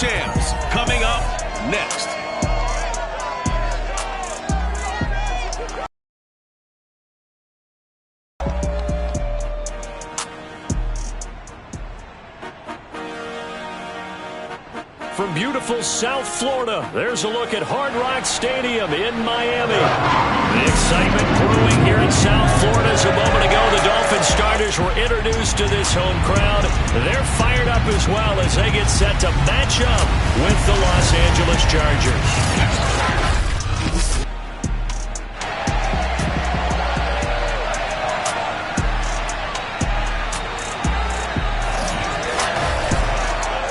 champs, coming up next. From beautiful South Florida, there's a look at Hard Rock Stadium in Miami. The excitement brewing here in South Florida. As a moment ago, the Dolphins starters were introduced to this home crowd. They're fired up as well as they get set to match up with the Los Angeles Chargers.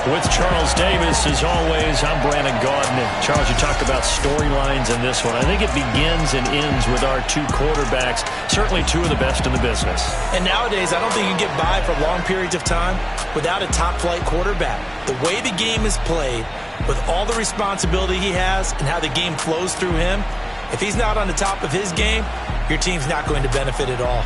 With Charles Davis, as always, I'm Brandon Gaudin. Charles, you talked about storylines in this one. I think it begins and ends with our two quarterbacks, certainly two of the best in the business. And nowadays, I don't think you can get by for long periods of time without a top-flight quarterback. The way the game is played, with all the responsibility he has and how the game flows through him, if he's not on the top of his game, your team's not going to benefit at all.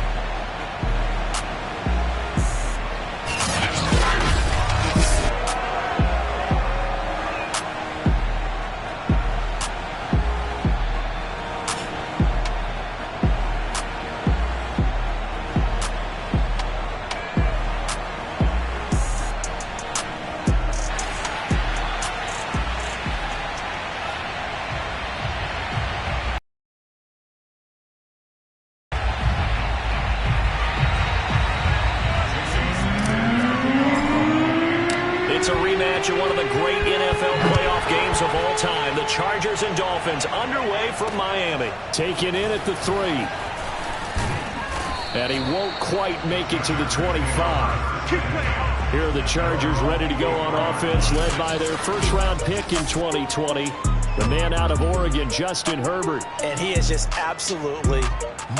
It's a rematch of one of the great NFL playoff games of all time. The Chargers and Dolphins underway from Miami. Taken in at the 3. And he won't quite make it to the 25. Here are the Chargers ready to go on offense, led by their first-round pick in 2020. The man out of Oregon, Justin Herbert. And he is just absolutely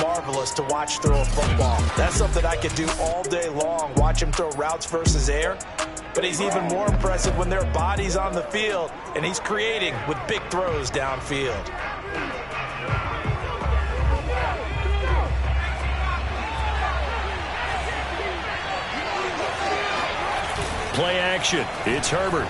marvelous to watch throw a football. That's something I could do all day long, watch him throw routes versus air. But he's even more impressive when there are bodies on the field, and he's creating with big throws downfield. Play action. It's Herbert.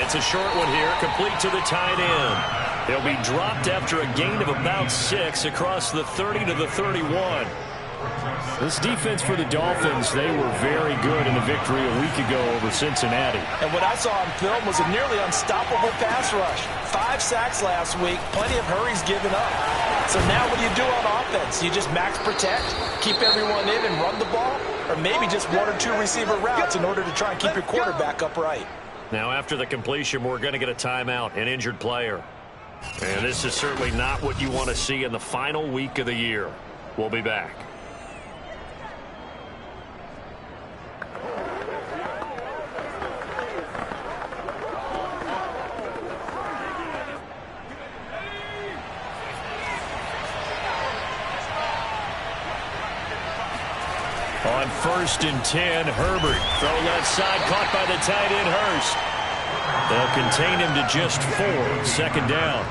It's a short one here, complete to the tight end. He'll be dropped after a gain of about 6 across the 30 to the 31. This defense for the Dolphins, they were very good in the victory a week ago over Cincinnati. And what I saw on film was a nearly unstoppable pass rush. 5 sacks last week, plenty of hurries given up. So now what do you do on offense? You just max protect, keep everyone in and run the ball, or maybe just 1 or 2 receiver routes in order to try and keep your quarterback upright. Now after the completion, we're going to get a timeout, an injured player. And this is certainly not what you want to see in the final week of the year. We'll be back. On 1st and 10, Herbert. Throw left side, caught by the tight end, Hurst. They'll contain him to just 4. 2nd down.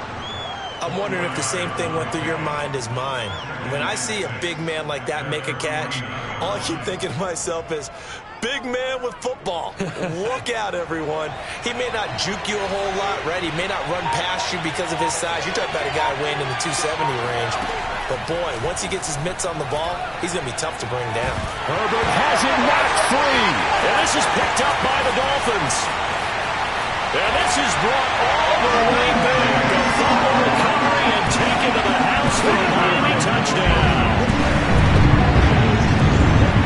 I'm wondering if the same thing went through your mind as mine. When I see a big man like that make a catch, all I keep thinking to myself is, big man with football. Look out, everyone. He may not juke you a whole lot, right? He may not run past you because of his size. You're talking about a guy weighing in the 270 range. But, boy, once he gets his mitts on the ball, he's going to be tough to bring down. Herbert has it knocked free. And this is picked up by the Dolphins. And this is brought all the way back. A fumble recovery and taken to the house for a Miami touchdown.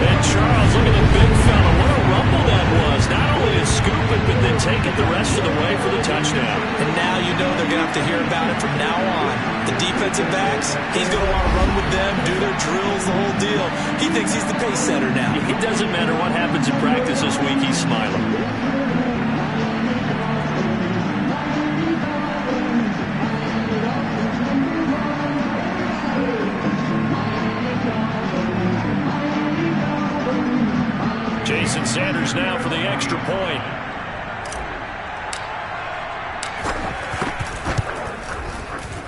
And Charles, look at the big fella. What a rumble that was. Not only a scoop it, but then take it the rest of the way for the touchdown. And now you know they're going to have to hear about it from now on. The defensive backs, he's going to want to run with them, do their drills, the whole deal. He thinks he's the pace setter now. It doesn't matter what happens in practice this week. He's smiling. Jason Sanders now for the extra point.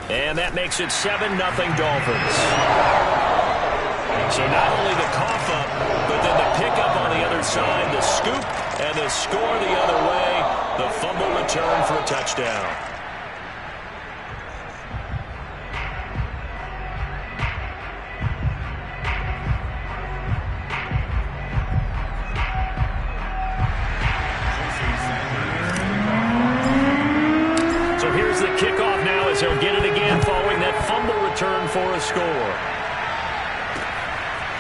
And that makes it 7-0 Dolphins. So not only the cough up, but then the pickup on the other side, the scoop, And the score the other way, the fumble return for a touchdown. So here's the kickoff now as they'll get it again following that fumble return for a score.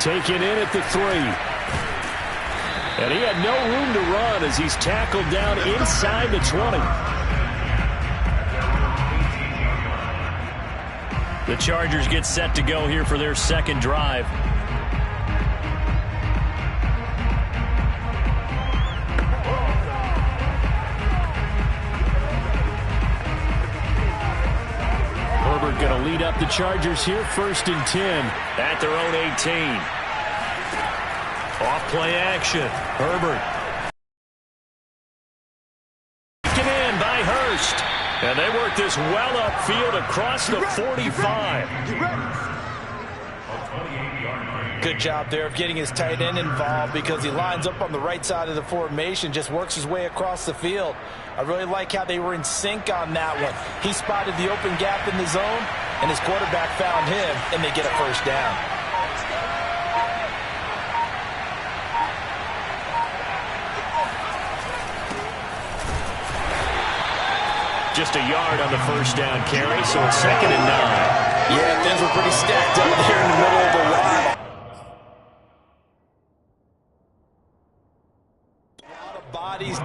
Taken in at the 3. And he had no room to run as he's tackled down inside the 20. The Chargers get set to go here for their second drive. Herbert going to lead up the Chargers here, 1st and 10 at their own 18. Off play action. Herbert. Taken in by Hurst. And they work this well upfield across the 45. Good job there of getting his tight end involved because he lines up on the right side of the formation, just works his way across the field. I really like how they were in sync on that one. He spotted the open gap in the zone, and his quarterback found him, and they get a first down. Just a yard on the first down carry, so it's 2nd and 9. Yeah, things were pretty stacked up there in the middle of the line. A lot of bodies.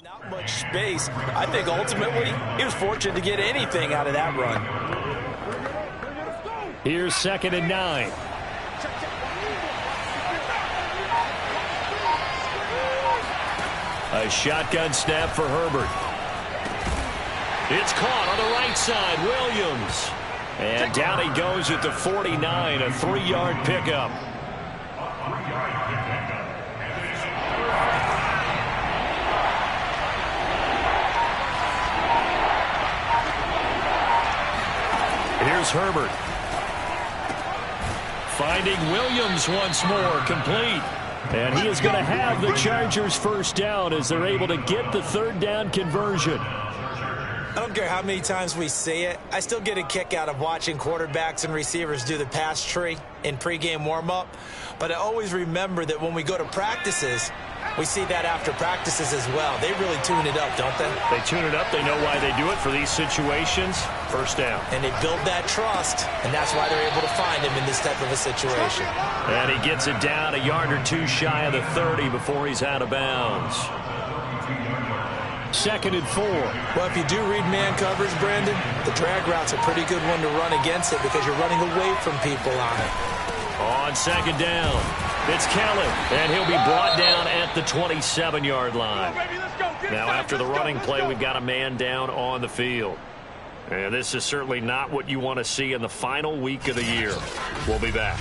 Not much space. I think ultimately he was fortunate to get anything out of that run. Here's 2nd and 9. A shotgun snap for Herbert. It's caught on the right side, Williams. And down he goes at the 49, a 3-yard pickup. Here's Herbert. Finding Williams once more, complete. And he is going to have the Chargers first down as they're able to get the 3rd down conversion. I don't care how many times we say it, I still get a kick out of watching quarterbacks and receivers do the pass tree in pregame warm-up. But I always remember that when we go to practices, we see that after practices as well. They really tune it up, don't they? They tune it up. They know why they do it for these situations. First down. And they build that trust, and that's why they're able to find him in this type of a situation. And he gets it down a yard or 2 shy of the 30 before he's out of bounds. 2nd and 4. Well, if you do read man coverage, Brandon, the drag route's a pretty good one to run against it because you're running away from people on it. On 2nd down, it's Kelly, and he'll be brought down at the 27-yard line. Now, after the running play, we've got a man down on the field. And this is certainly not what you want to see in the final week of the year. We'll be back.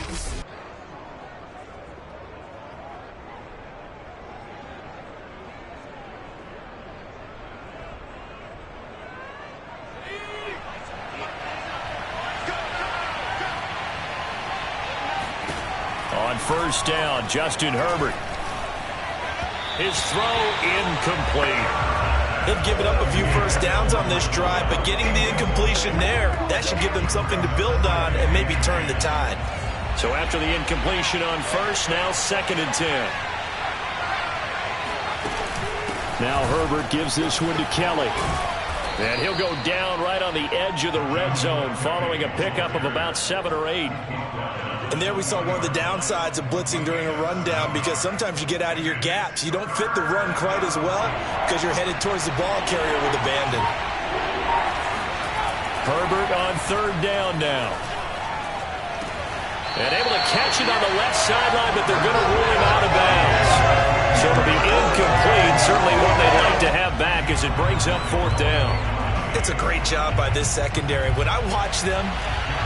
On first down, Justin Herbert. His throw incomplete. They've given up a few first downs on this drive, but getting the incompletion there, that should give them something to build on and maybe turn the tide. So after the incompletion on first, now 2nd and 10. Now Herbert gives this one to Kelly. And he'll go down right on the edge of the red zone following a pickup of about 7 or 8. And there we saw one of the downsides of blitzing during a rundown because sometimes you get out of your gaps. You don't fit the run quite as well because you're headed towards the ball carrier with abandon. Herbert on 3rd down now. And able to catch it on the left sideline, but they're going to rule him out of bounds. So it'll be incomplete. Certainly one they'd like to have back as it brings up 4th down. It's a great job by this secondary. When I watch them,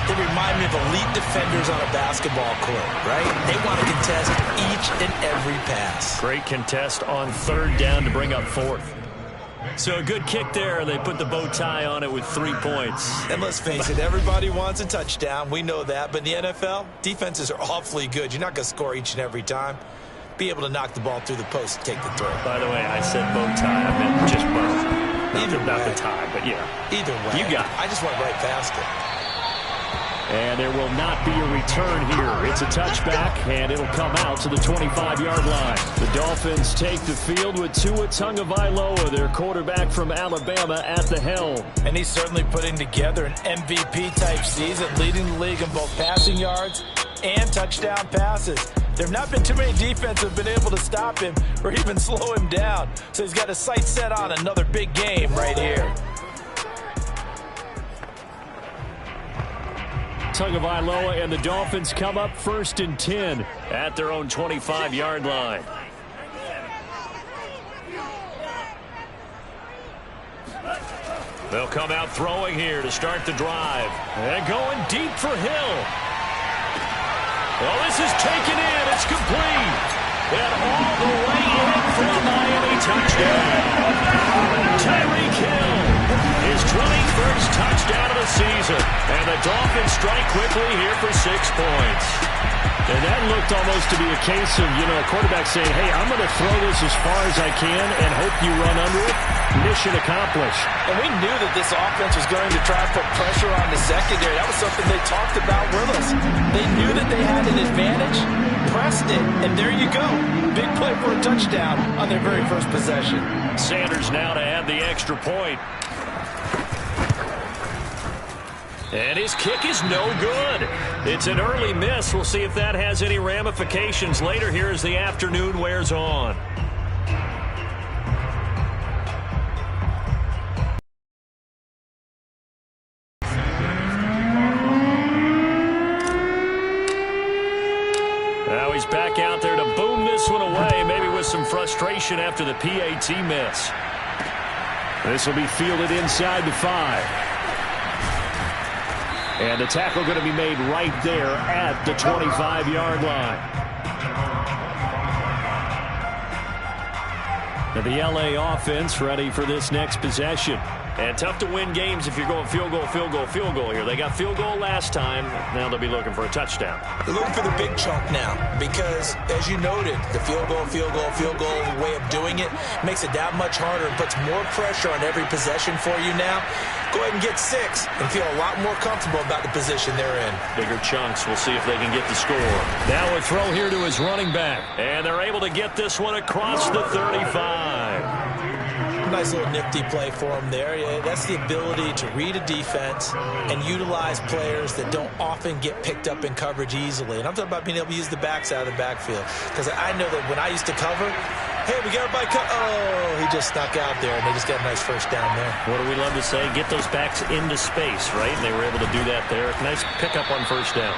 they remind me of elite defenders on a basketball court, right? They want to contest each and every pass. Great contest on 3rd down to bring up 4th. So a good kick there. They put the bow tie on it with 3 points. And let's face it, everybody wants a touchdown. We know that. But in the NFL, defenses are awfully good. You're not going to score each and every time. Be able to knock the ball through the post and take the throw. By the way, I said bow tie. I meant just bow. Not the tie, but yeah. Either way. You got it. I just went right past it. And there will not be a return here. It's a touchback, and it'll come out to the 25-yard line. The Dolphins take the field with Tua Tagovailoa, their quarterback from Alabama, at the helm. And he's certainly putting together an MVP-type season, leading the league in both passing yards and touchdown passes. There have not been too many defenses that have been able to stop him or even slow him down. So he's got his sights set on another big game right here. Tagovailoa and the Dolphins come up 1st and 10 at their own 25-yard line. They'll come out throwing here to start the drive. And going deep for Hill. Well, this is taken in. It's complete. And all the way in for a Miami touchdown. Tyreek Hill, his 21st touchdown of the season. And the Dolphins strike quickly here for 6 points. And that looked almost to be a case of, a quarterback saying, hey, I'm going to throw this as far as I can and hope you run under it. Mission accomplished. And we knew that this offense was going to try to put pressure on the secondary. That was something they talked about with us. They knew that they had an advantage, pressed it, and there you go. Big play for a touchdown on their very first possession. Sanders now to add the extra point. And his kick is no good. It's an early miss. We'll see if that has any ramifications later here as the afternoon wears on. Now he's back out there to boom this one away, maybe with some frustration after the PAT miss. This will be fielded inside the 5. And the tackle going to be made right there at the 25-yard line. Now the LA offense ready for this next possession. And tough to win games if you're going field goal, field goal, field goal here. They got field goal last time. Now they'll be looking for a touchdown. They're looking for the big chunk now because, as you noted, the field goal way of doing it makes it that much harder and puts more pressure on every possession for you now. Go ahead and get 6 and feel a lot more comfortable about the position they're in. Bigger chunks. We'll see if they can get the score. Now a throw here to his running back. And they're able to get this one across the 35. Nice little nifty play for him there. Yeah, that's the ability to read a defense and utilize players that don't often get picked up in coverage easily. And I'm talking about being able to use the backs out of the backfield. Because I know that when I used to cover, hey, we got everybody cut. Oh, he just snuck out there, and they just got a nice first down there. What do we love to say? Get those backs into space, right? And they were able to do that there. Nice pickup on first down.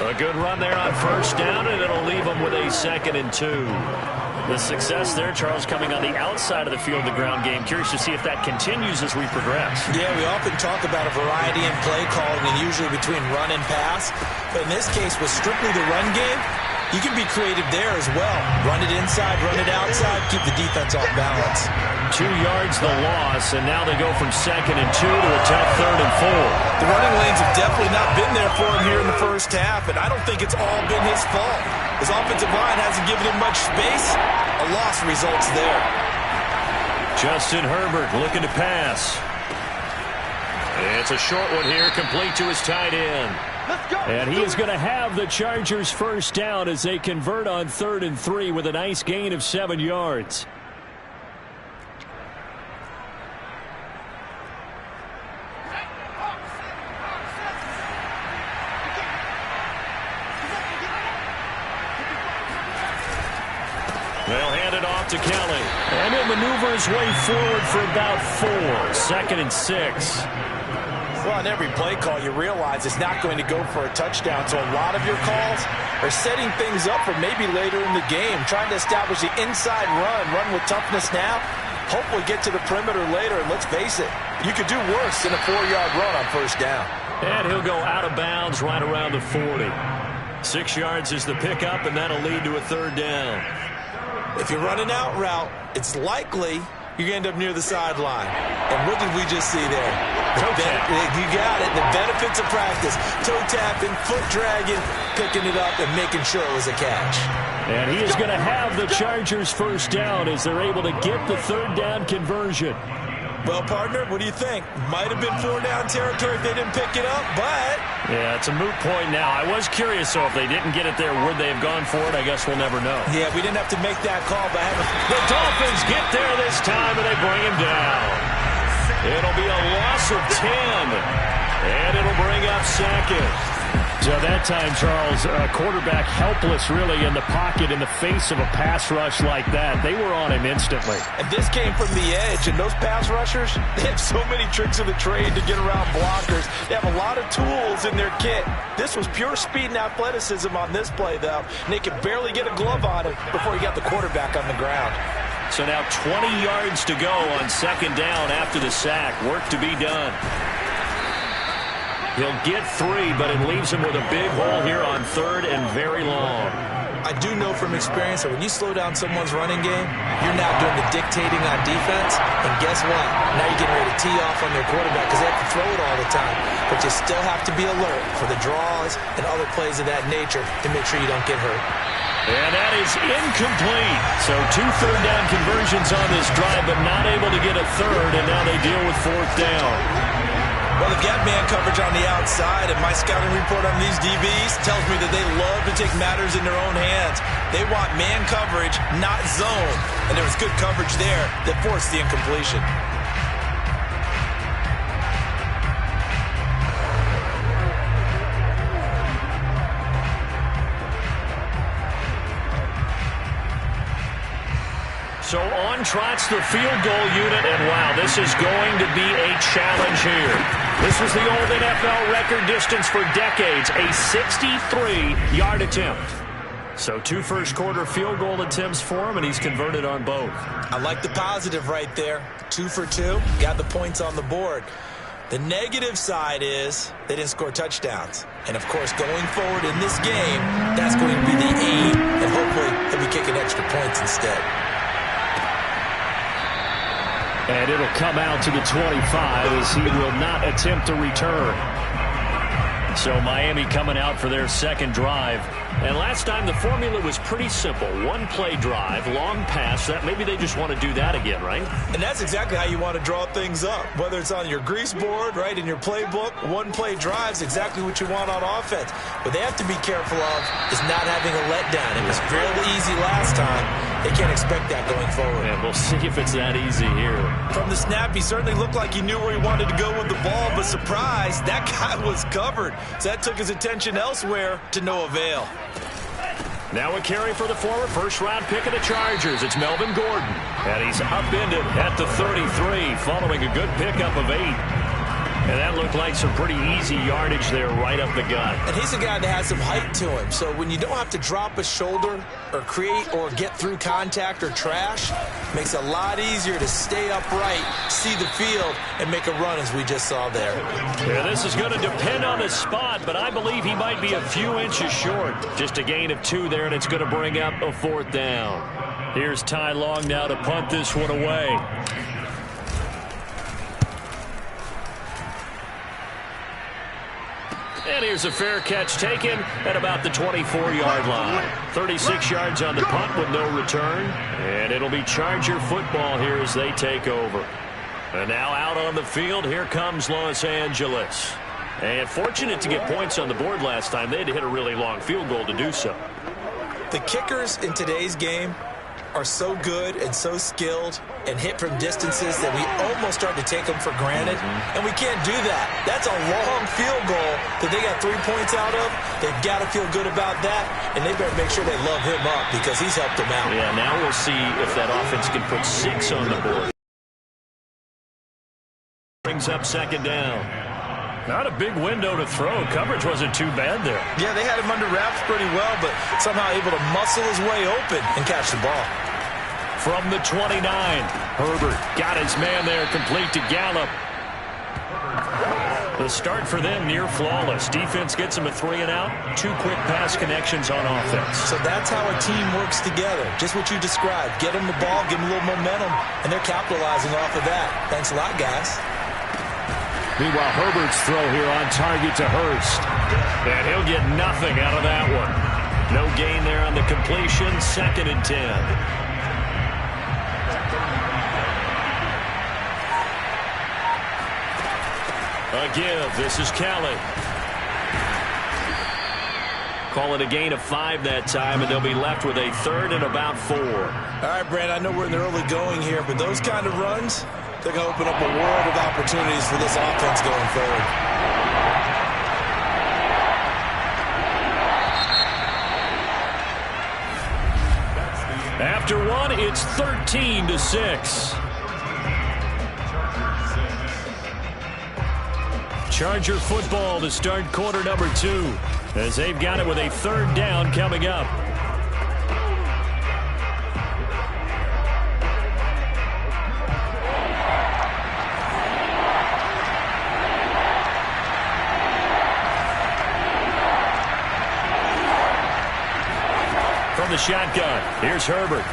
A good run there on first down, and it'll leave them with a 2nd and 2. The success there, Charles, coming on the outside of the field, the ground game. Curious to see if that continues as we progress. Yeah, we often talk about a variety in play calling and usually between run and pass. But in this case, with strictly the run game, you can be creative there as well. Run it inside, run it outside, keep the defense off balance. 2 yards the loss, and now they go from 2nd and 2 to a tough 3rd and 4. The running lanes have definitely not been there for him here in the first half, and I don't think it's all been his fault. His offensive line hasn't given him much space. A loss results there. Justin Herbert looking to pass. It's a short one here, complete to his tight end. And he is going to have the Chargers first down as they convert on 3rd and 3 with a nice gain of 7 yards. They'll hand it off to Kelly. And he'll maneuver his way forward for about 4. 2nd and 6. Well, on every play call, you realize it's not going to go for a touchdown. So a lot of your calls are setting things up for maybe later in the game, trying to establish the inside run with toughness now. Hopefully get to the perimeter later, and let's face it, you could do worse than a 4-yard run on first down. And he'll go out of bounds right around the 40. 6 yards is the pickup, and that'll lead to a 3rd down. If you're running out route, it's likely you're going to end up near the sideline. And what did we just see there? You got it. The benefits of practice. Toe tapping, foot dragging, picking it up, and making sure it was a catch. And he is going to have the Chargers first down as they're able to get the third down conversion. Well, partner, what do you think? Might have been 4-down territory if they didn't pick it up, but... Yeah, it's a moot point now. I was curious, so if they didn't get it there, would they have gone for it? I guess we'll never know. Yeah, we didn't have to make that call, but the Dolphins get there this time, and they bring him down. It'll be a loss of 10, and it'll bring up second. So that time, Charles, quarterback helpless really in the pocket in the face of a pass rush like that. They were on him instantly. And this came from the edge, and those pass rushers, they have so many tricks of the trade to get around blockers. They have a lot of tools in their kit. This was pure speed and athleticism on this play, though. And they could barely get a glove on him before he got the quarterback on the ground. So now 20 yards to go on second down after the sack. Work to be done. He'll get 3, but it leaves him with a big hole here on third and very long. I do know from experience that when you slow down someone's running game, you're now doing the dictating on defense. And guess what? Now you're getting ready to tee off on their quarterback because they have to throw it all the time. But you still have to be alert for the draws and other plays of that nature to make sure you don't get hurt. And that is incomplete. So 2 third-down conversions on this drive, but not able to get a third, and now they deal with fourth down. Well, they've got man coverage on the outside, and my scouting report on these DBs tells me that they love to take matters in their own hands. They want man coverage, not zone. And there was good coverage there that forced the incompletion. So on trots the field goal unit, and wow, this is going to be a challenge here. This was the old NFL record distance for decades, a 63-yard attempt. So 2 first-quarter field goal attempts for him, and he's converted on both. I like the positive right there. 2 for 2, got the points on the board. The negative side is they didn't score touchdowns. And, of course, going forward in this game, that's going to be the aim, and hopefully he'll be kicking extra points instead. And it'll come out to the 25 as he will not attempt to return. So Miami coming out for their second drive. And last time the formula was pretty simple. 1-play drive, long pass. That maybe they just want to do that again, right? And that's exactly how you want to draw things up. Whether it's on your grease board, right, in your playbook, 1-play drive's exactly what you want on offense. What they have to be careful of is not having a letdown. It was fairly easy last time. They can't expect that going forward. And we'll see if it's that easy here. From the snap, he certainly looked like he knew where he wanted to go with the ball, but surprise, that guy was covered. So that took his attention elsewhere to no avail. Now a carry for the former first-round pick of the Chargers. It's Melvin Gordon. And he's upended at the 33 following a good pickup of 8. And that looked like some pretty easy yardage there right up the gut. And he's a guy that has some height to him. So when you don't have to drop a shoulder or create or get through contact or trash, makes it a lot easier to stay upright, see the field, and make a run as we just saw there. Yeah, this is going to depend on his spot, but I believe he might be a few inches short. Just a gain of 2 there, and it's going to bring up a 4th down. Here's Ty Long now to punt this one away. And here's a fair catch taken at about the 24-yard line. 36 yards on the punt with no return. And it'll be Charger football here as they take over. And now out on the field, here comes Los Angeles. And fortunate to get points on the board last time. They had to hit a really long field goal to do so. The kickers in today's game are so good and so skilled and hit from distances that we almost start to take them for granted. And we can't do that. That's a long field goal that they got 3 points out of. They've got to feel good about that, and they better make sure they love him up because he's helped them out. Yeah, now we'll see if that offense can put 6 on the board. Brings up second down. Not a big window to throw. Coverage wasn't too bad there. Yeah, they had him under wraps pretty well, but somehow able to muscle his way open and catch the ball. From the 29, Herbert got his man there, complete to Gallup. The start for them near flawless. Defense gets them a 3 and out. 2 quick pass connections on offense. So that's how a team works together. Just what you described. Get them the ball, give them a little momentum, and they're capitalizing off of that. Thanks a lot, guys. Meanwhile, Herbert's throw here on target to Hurst. And he'll get nothing out of that one. No gain there on the completion. 2nd and 10. A give. This is Kelly. Call it a gain of 5 that time, and they'll be left with a 3rd and about 4. All right, Brand, I know we're in the early going here, but those kind of runs, they're going to open up a world of opportunities for this offense going forward. After 1, it's 13-6. Charger football to start quarter number 2, as they've got it with a 3rd down coming up. From the shotgun, here's Herbert.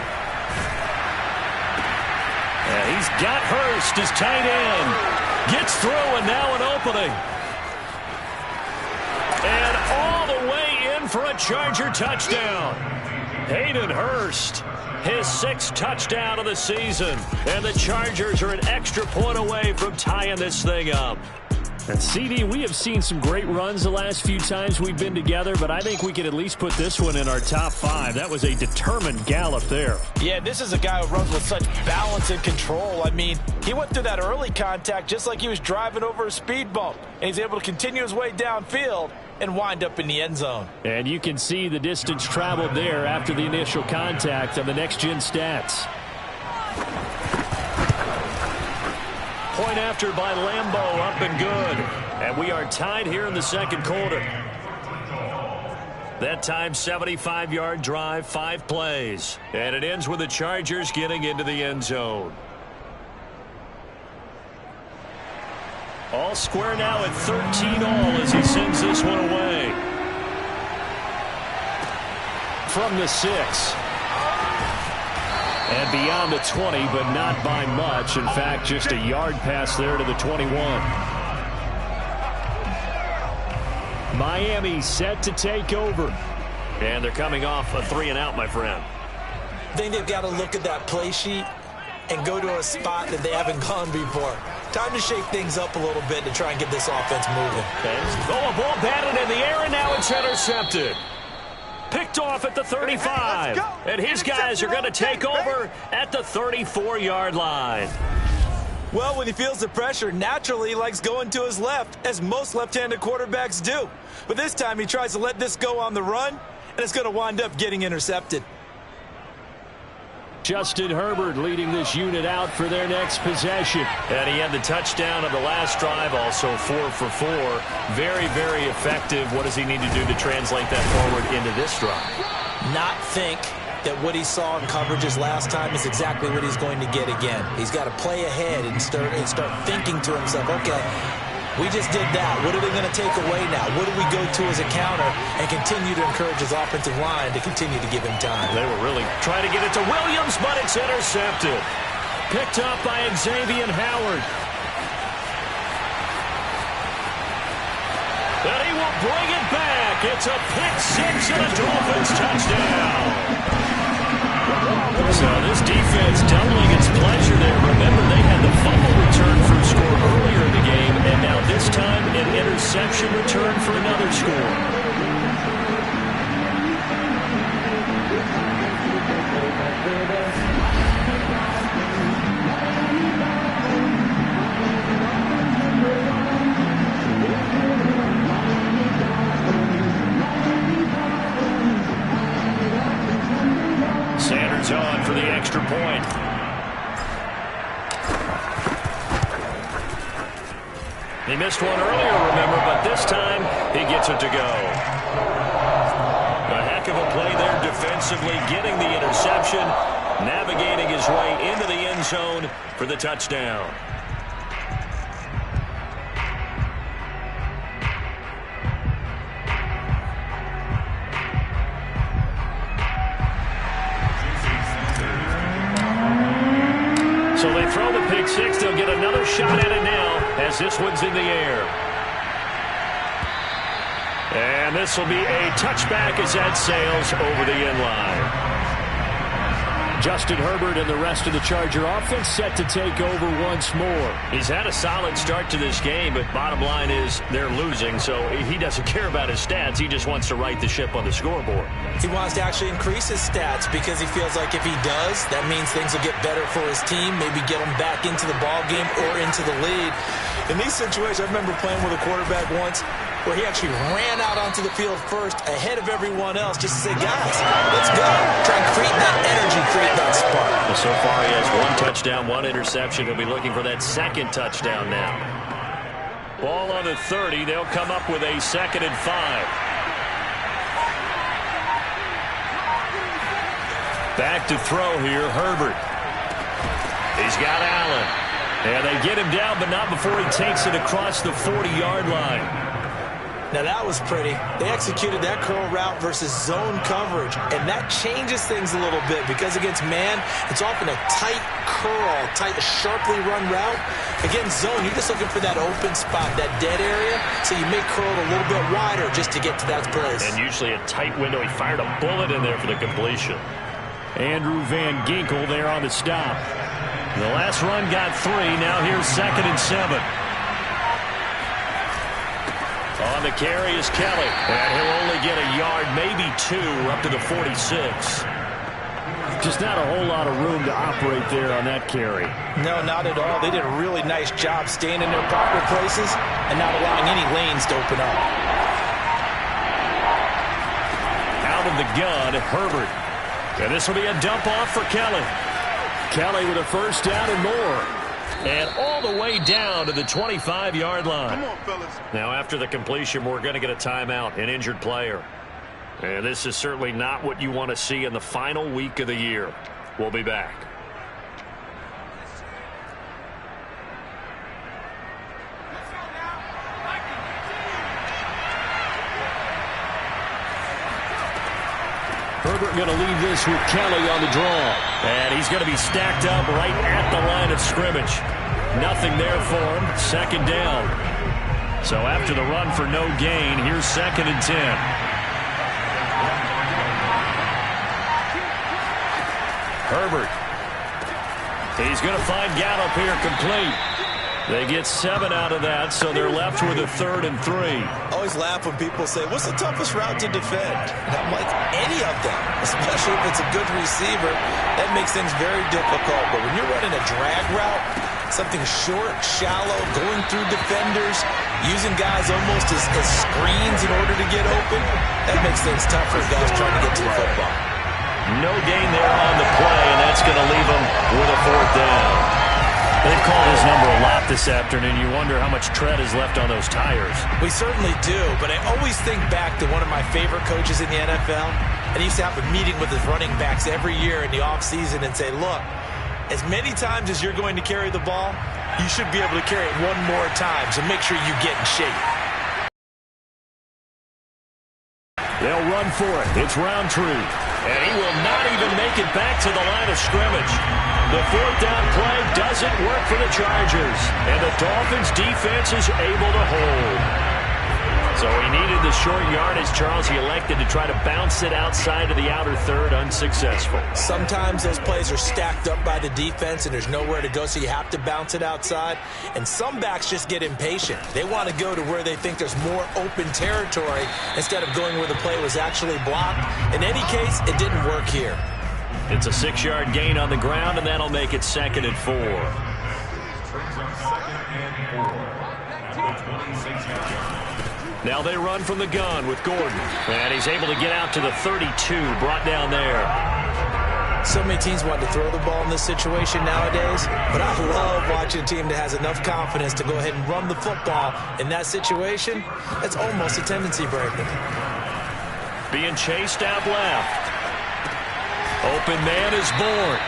And he's got Hurst as tight end. Gets through, and now an opening. And all the way in for a Charger touchdown. Hayden Hurst, his 6th touchdown of the season. And the Chargers are an extra point away from tying this thing up. And CD, we have seen some great runs the last few times we've been together, but I think we can at least put this one in our top 5. That was a determined gallop there. Yeah, this is a guy who runs with such balance and control. I mean, he went through that early contact just like he was driving over a speed bump, and he's able to continue his way downfield and wind up in the end zone. And you can see the distance traveled there after the initial contact on the next-gen stats. Point after by Lambeau, up and good. And we are tied here in the 2nd quarter. That time, 75-yard drive, 5 plays. And it ends with the Chargers getting into the end zone. All square now at 13 all as he sends this one away. From the 6. And beyond the 20, but not by much. In fact, just a yard pass there to the 21. Miami set to take over. And they're coming off a 3 and out, my friend. I think they've got to look at that play sheet and go to a spot that they haven't gone before. Time to shake things up a little bit to try and get this offense moving. Okay. Oh, a ball batted in the air, and now it's intercepted. Picked off at the 35. And his guys are going to take over at the 34-yard line. Well, when he feels the pressure, naturally he likes going to his left, as most left-handed quarterbacks do. But this time he tries to let this go on the run, and it's going to wind up getting intercepted. Justin Herbert leading this unit out for their next possession. And he had the touchdown of the last drive, also 4 for 4. Very, very effective. What does he need to do to translate that forward into this drive? Not think that what he saw in coverages last time is exactly what he's going to get again. He's got to play ahead and start thinking to himself, okay, we just did that. What are they going to take away now? What do we go to as a counter? And continue to encourage his offensive line to continue to give him time. They were really trying to get it to Williams, but it's intercepted. Picked up by Xavier Howard. And he will bring it back. It's a pick 6 and a Dolphins touchdown. So this defense doubling its pleasure there. Remember, they had the fumble return for a score earlier in the game, and now this time an interception return for another score. Sanders on for the extra point. He missed one earlier, remember, but this time he gets it to go. A heck of a play there defensively, getting the interception, navigating his way into the end zone for the touchdown. So they throw the pick six. They'll get another shot at it now as this one's in the air. And this will be a touchback as that sails over the end line. Justin Herbert and the rest of the Charger offense set to take over once more. He's had a solid start to this game, but bottom line is they're losing, so he doesn't care about his stats. He just wants to right the ship on the scoreboard. He wants to actually increase his stats because he feels like if he does, that means things will get better for his team, maybe get him back into the ball game or into the lead. In these situations, I remember playing with a quarterback once where he actually ran out onto the field first ahead of everyone else just to say, guys, let's go. Try and create that energy, create that spark. Well, so far he has one touchdown, one interception. He'll be looking for that second touchdown now. Ball on the 30. They'll come up with a 2nd and 5. Back to throw here, Herbert. He's got Allen. And they get him down, but not before he takes it across the 40-yard line. Now that was pretty. They executed that curl route versus zone coverage, and that changes things a little bit because against man, it's often a tight curl, tight, sharply run route. Against zone, you're just looking for that open spot, that dead area, so you may curl it a little bit wider just to get to that place. And usually a tight window. He fired a bullet in there for the completion. Andrew Van Ginkel there on the stop. The last run got 3. Now here's 2nd and 7. On the carry is Kelly. And he'll only get a yard, maybe 2, up to the 46. Just not a whole lot of room to operate there on that carry. No, not at all. They did a really nice job staying in their proper places and not allowing any lanes to open up. Out of the gun, Herbert. And this will be a dump off for Kelly. Kelly with a first down and more. And all the way down to the 25-yard line. Come on, fellas. Now, after the completion, we're going to get a timeout, an injured player. And this is certainly not what you want to see in the final week of the year. We'll be back. Herbert going to leave this with Kelly on the draw. And he's going to be stacked up right at the line of scrimmage. Nothing there for him. 2nd down. So after the run for no gain, here's 2nd and 10. Herbert. He's going to find Gallup here complete. They get 7 out of that, so they're left with a 3rd and 3. I always laugh when people say, what's the toughest route to defend? And I'm like, any of them, especially if it's a good receiver. That makes things very difficult. But when you're running a drag route, something short, shallow, going through defenders, using guys almost as screens in order to get open, that makes things tough for guys trying to get to the football. No gain there on the play, and that's going to leave them with a 4th down. They've called his number a lot this afternoon. You wonder how much tread is left on those tires. We certainly do, but I always think back to one of my favorite coaches in the NFL, and he used to have a meeting with his running backs every year in the offseason and say, look, as many times as you're going to carry the ball, you should be able to carry it one more time, so make sure you get in shape. They'll run for it. It's Roundtree. And he will not even make it back to the line of scrimmage. The 4th down play doesn't work for the Chargers. And the Dolphins defense is able to hold. So he needed the short yardage, Charles. He elected to try to bounce it outside of the outer third, unsuccessful. Sometimes those plays are stacked up by the defense and there's nowhere to go, so you have to bounce it outside. And some backs just get impatient. They want to go to where they think there's more open territory instead of going where the play was actually blocked. In any case, it didn't work here. It's a 6-yard gain on the ground, and that'll make it 2nd and 4. Now they run from the gun with Gordon. And he's able to get out to the 32, brought down there. So many teams want to throw the ball in this situation nowadays, but I love watching a team that has enough confidence to go ahead and run the football. In that situation, that's almost a tendency breaker. Being chased out left. Open man is born.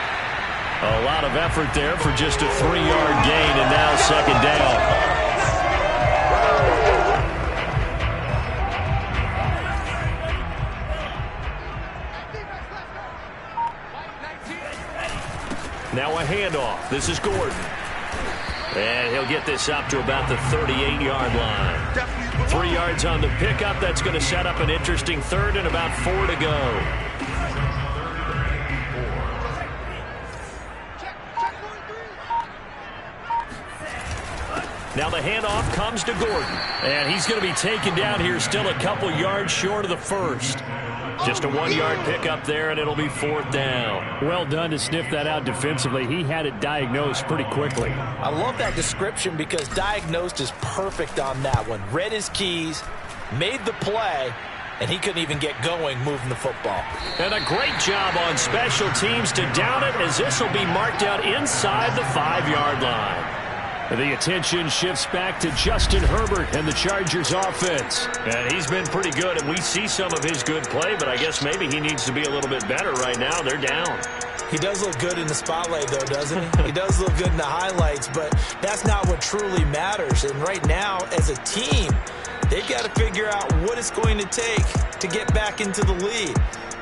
A lot of effort there for just a 3-yard gain, and now 2nd down. Now a handoff. This is Gordon. And he'll get this up to about the 38-yard line. 3 yards on the pickup. That's going to set up an interesting third and about 4 to go. Now the handoff comes to Gordon. And he's going to be taken down here still a couple yards short of the first. Just a 1-yard pickup there, and it'll be 4th down. Well done to sniff that out defensively. He had it diagnosed pretty quickly. I love that description because diagnosed is perfect on that one. Read his keys, made the play, and he couldn't even get going moving the football. And a great job on special teams to down it, as this will be marked out inside the 5-yard line. The attention shifts back to Justin Herbert and the Chargers offense. And he's been pretty good, and we see some of his good play, but I guess maybe he needs to be a little bit better right now. They're down. He does look good in the spotlight, though, doesn't he? He does look good in the highlights, but that's not what truly matters. And right now, as a team, they've got to figure out what it's going to take to get back into the lead.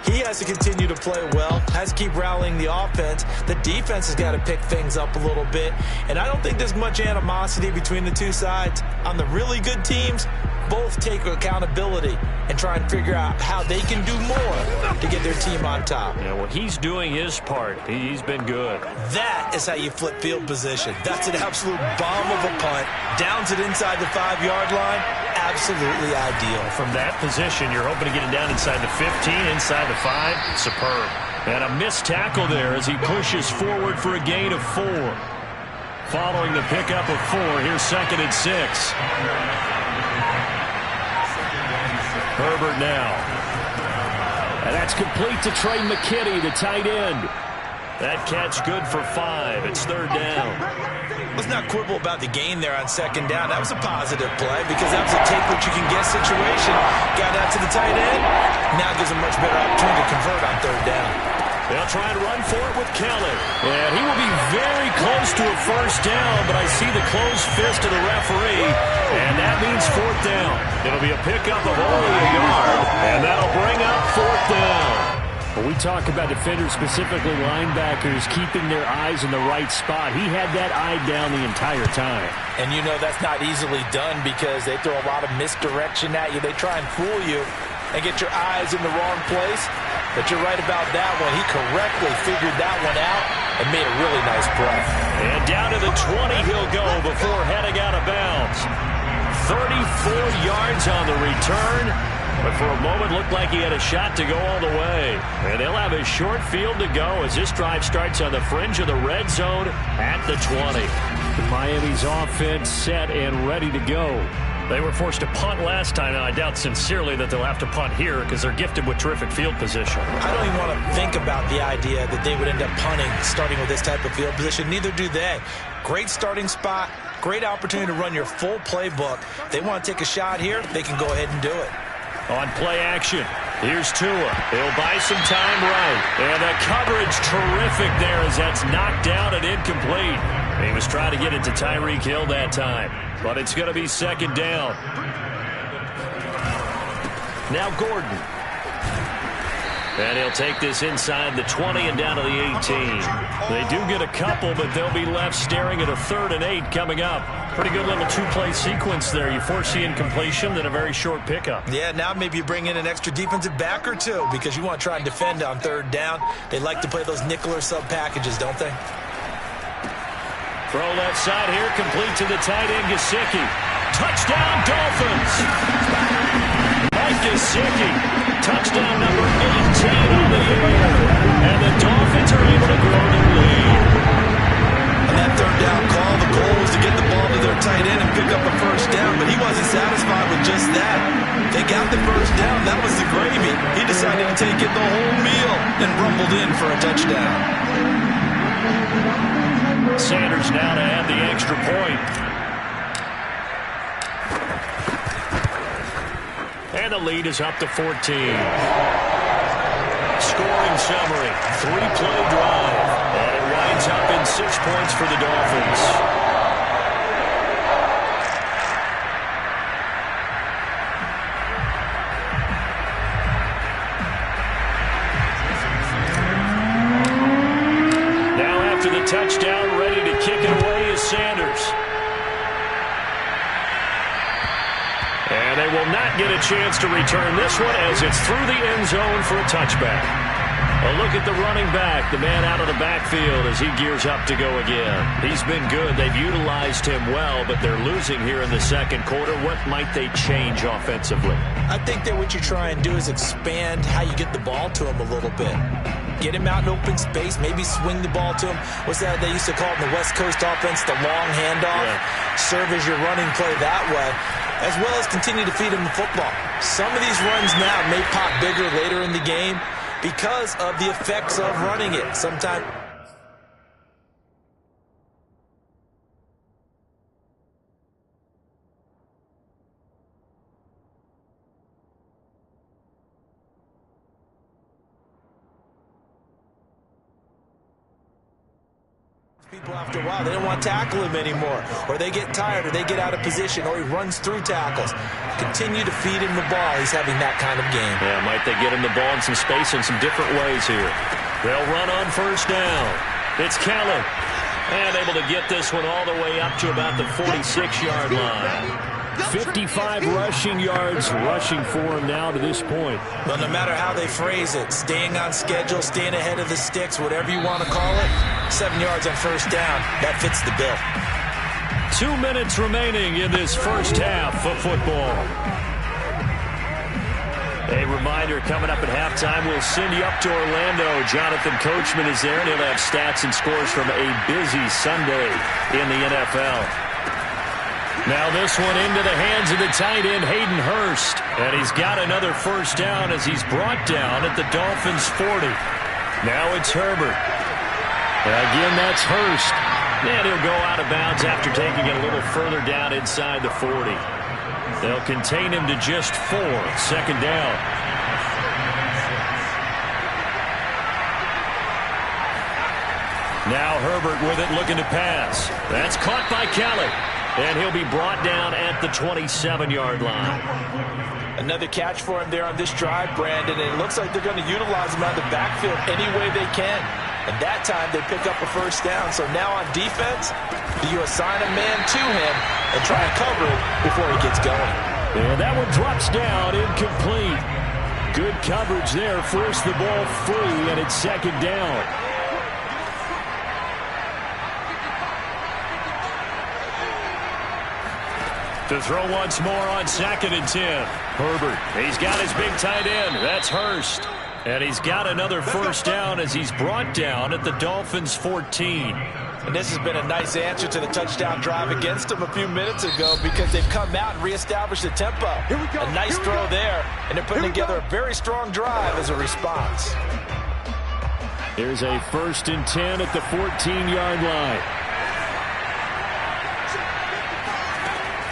He has to continue to play well, has to keep rallying the offense. The defense has got to pick things up a little bit. And I don't think there's much animosity between the two sides. On the really good teams, both take accountability and try and figure out how they can do more to get their team on top. Yeah, well, he's doing his part. He's been good. That is how you flip field position. That's an absolute bomb of a punt. Downs it inside the 5-yard line. Absolutely ideal. From that position, you're hoping to get it down inside the 15, inside the 5. Superb. And a missed tackle there as he pushes forward for a gain of 4. Following the pickup of 4, here's 2nd and 6. Herbert now. And that's complete to Trey McKinney, the tight end. That catch good for 5. It's 3rd down. Let's not quibble about the gain there on 2nd down. That was a positive play because that was a take-what-you-can-get situation. Got out to the tight end. Now gives a much better opportunity to convert on 3rd down. They'll try and run for it with Kelly. And he will be very close to a 1st down, but I see the closed fist of the referee, and that means 4th down. It'll be a pickup of only a yard, and that'll bring up 4th down. When we talk about defenders, specifically linebackers, keeping their eyes in the right spot, he had that eye down the entire time. And you know that's not easily done because they throw a lot of misdirection at you. They try and fool you and get your eyes in the wrong place. But you're right about that one. He correctly figured that one out and made a really nice play. And down to the 20 he'll go before heading out of bounds. 34 yards on the return. But for a moment, looked like he had a shot to go all the way. And they'll have a short field to go as this drive starts on the fringe of the red zone at the 20. Miami's offense set and ready to go. They were forced to punt last time, and I doubt sincerely that they'll have to punt here because they're gifted with terrific field position. I don't even want to think about the idea that they would end up punting starting with this type of field position. Neither do they. Great starting spot, great opportunity to run your full playbook. If they want to take a shot here, they can go ahead and do it. On play action, here's Tua. He'll buy some time right. And the coverage terrific there as that's knocked down and incomplete. He was trying to get it to Tyreek Hill that time. But it's going to be 2nd down. Now Gordon. And he'll take this inside the 20 and down to the 18. They do get a couple, but they'll be left staring at a 3rd and 8 coming up. Pretty good little 2-play sequence there. You force the incompletion, then a very short pickup. Yeah, now maybe you bring in an extra defensive back or two because you want to try and defend on 3rd down. They like to play those nickel or sub packages, don't they? Throw left side here, complete to the tight end, Gesicki. Touchdown, Dolphins! Mike Gesicki, touchdown number 18 on the year. And the Dolphins are able to grow their lead. On that 3rd down call, the goal was to get the ball to their tight end and pick up a 1st down, but he wasn't satisfied with just that. They got the 1st down. That was the gravy. He decided to take it the whole meal and rumbled in for a touchdown. Sanders now to add the extra point. And the lead is up to 14. Scoring summary, 3-play drive. And it winds up in 6 points for the Dolphins. touchdown, ready to kick it away is Sanders. And they will not get a chance to return this one as it's through the end zone for a touchback. A look at the running back, the man out of the backfield as he gears up to go again. He's been good. They've utilized him well, but they're losing here in the second quarter. What might they change offensively? I think that what you try and do is expand how you get the ball to him a little bit. Get him out in open space, maybe swing the ball to him. What's that they used to call it in the West Coast offense, the long handoff? Yeah. Serve as your running play that way, as well as continue to feed him the football. Some of these runs now may pop bigger later in the game because of the effects of running it. Sometimes people after a while, they don't want to tackle him anymore, or they get tired, or they get out of position, or he runs through tackles. Continue to feed him the ball. He's having that kind of game. Yeah, might they get him the ball in some space in some different ways here. They'll run on first down. It's Kelly. And able to get this one all the way up to about the 46-yard line. 55 rushing yards rushing for him now to this point. Well, no matter how they phrase it, staying on schedule, staying ahead of the sticks, whatever you want to call it, 7 yards on first down, that fits the bill. 2 minutes remaining in this first half of football. A reminder, coming up at halftime, we'll send you up to Orlando. Jonathan Coachman is there, and he'll have stats and scores from a busy Sunday in the NFL. Now this one into the hands of the tight end, Hayden Hurst. And he's got another first down as he's brought down at the Dolphins' 40. Now it's Herbert. And again, that's Hurst. And he'll go out of bounds after taking it a little further down inside the 40. They'll contain him to just 4. Second down. Now Herbert with it, looking to pass. That's caught by Kelly. And he'll be brought down at the 27-yard line. Another catch for him there on this drive, Brandon. And it looks like they're going to utilize him out of the backfield any way they can. And that time they pick up a first down. So now on defense, you assign a man to him and try and cover it before he gets going. And that one drops down, incomplete. Good coverage there, forced the ball free, and it's second down. To throw once more on 2nd and 10. Herbert, he's got his big tight end. That's Hurst. And he's got another first down as he's brought down at the Dolphins' 14. And this has been a nice answer to the touchdown drive against them a few minutes ago because they've come out and reestablished the tempo. A nice throw there, and they're putting together a very strong drive as a response. Here's a 1st and 10 at the 14-yard line.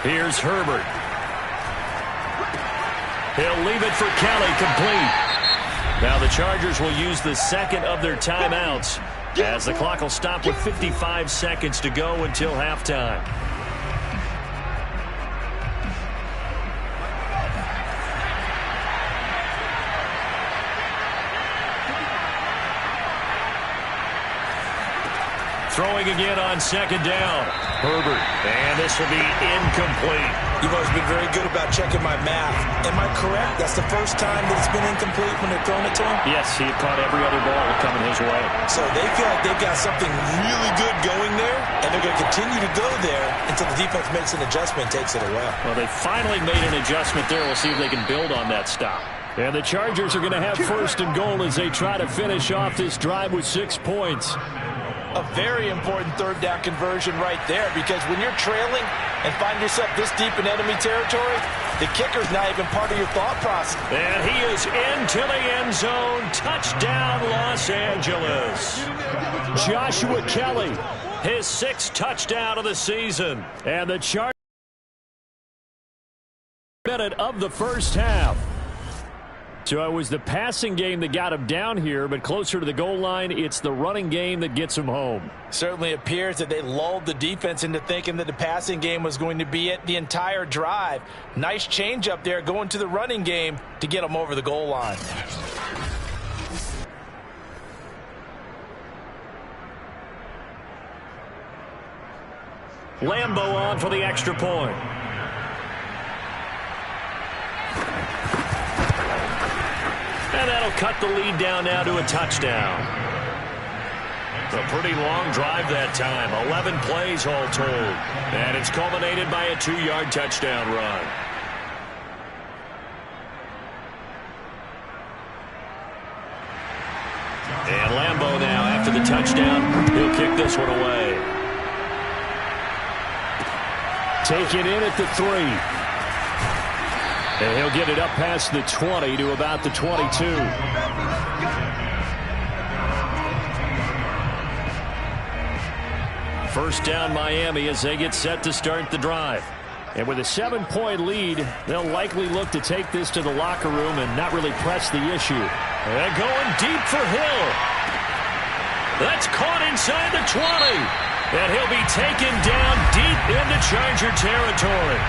Here's Herbert. He'll leave it for Kelly, complete. Now the Chargers will use the second of their timeouts as the clock will stop with 55 seconds to go until halftime. Throwing again on second down. Herbert. And this will be incomplete. You've always been very good about checking my math. Am I correct? That's the first time that it's been incomplete when they're throwing it to him? Yes, he had caught every other ball coming his way. So they feel like they've got something really good going there, and they're going to continue to go there until the defense makes an adjustment and takes it away. Well, they finally made an adjustment there. We'll see if they can build on that stop. And the Chargers are going to have 1st and goal as they try to finish off this drive with 6 points. A very important 3rd down conversion right there, because when you're trailing and find yourself this deep in enemy territory, the kicker's not even part of your thought process. And he is into the end zone. Touchdown, Los Angeles. Joshua Kelly, his 6th touchdown of the season. And the Chargers minute of the first half. So it was the passing game that got him down here, but closer to the goal line, it's the running game that gets him home. Certainly appears that they lulled the defense into thinking that the passing game was going to be it the entire drive. Nice change up there going to the running game to get them over the goal line. Lambeau on for the extra point. And that'll cut the lead down now to a touchdown. A pretty long drive that time. 11 plays all told. And it's culminated by a 2-yard touchdown run. And Lambeau now, after the touchdown, he'll kick this one away. Take it in at the 3. And he'll get it up past the 20 to about the 22. First down Miami as they get set to start the drive. And with a 7-point lead, they'll likely look to take this to the locker room and not really press the issue. And going deep for Hill. That's caught inside the 20. And he'll be taken down deep into Charger territory.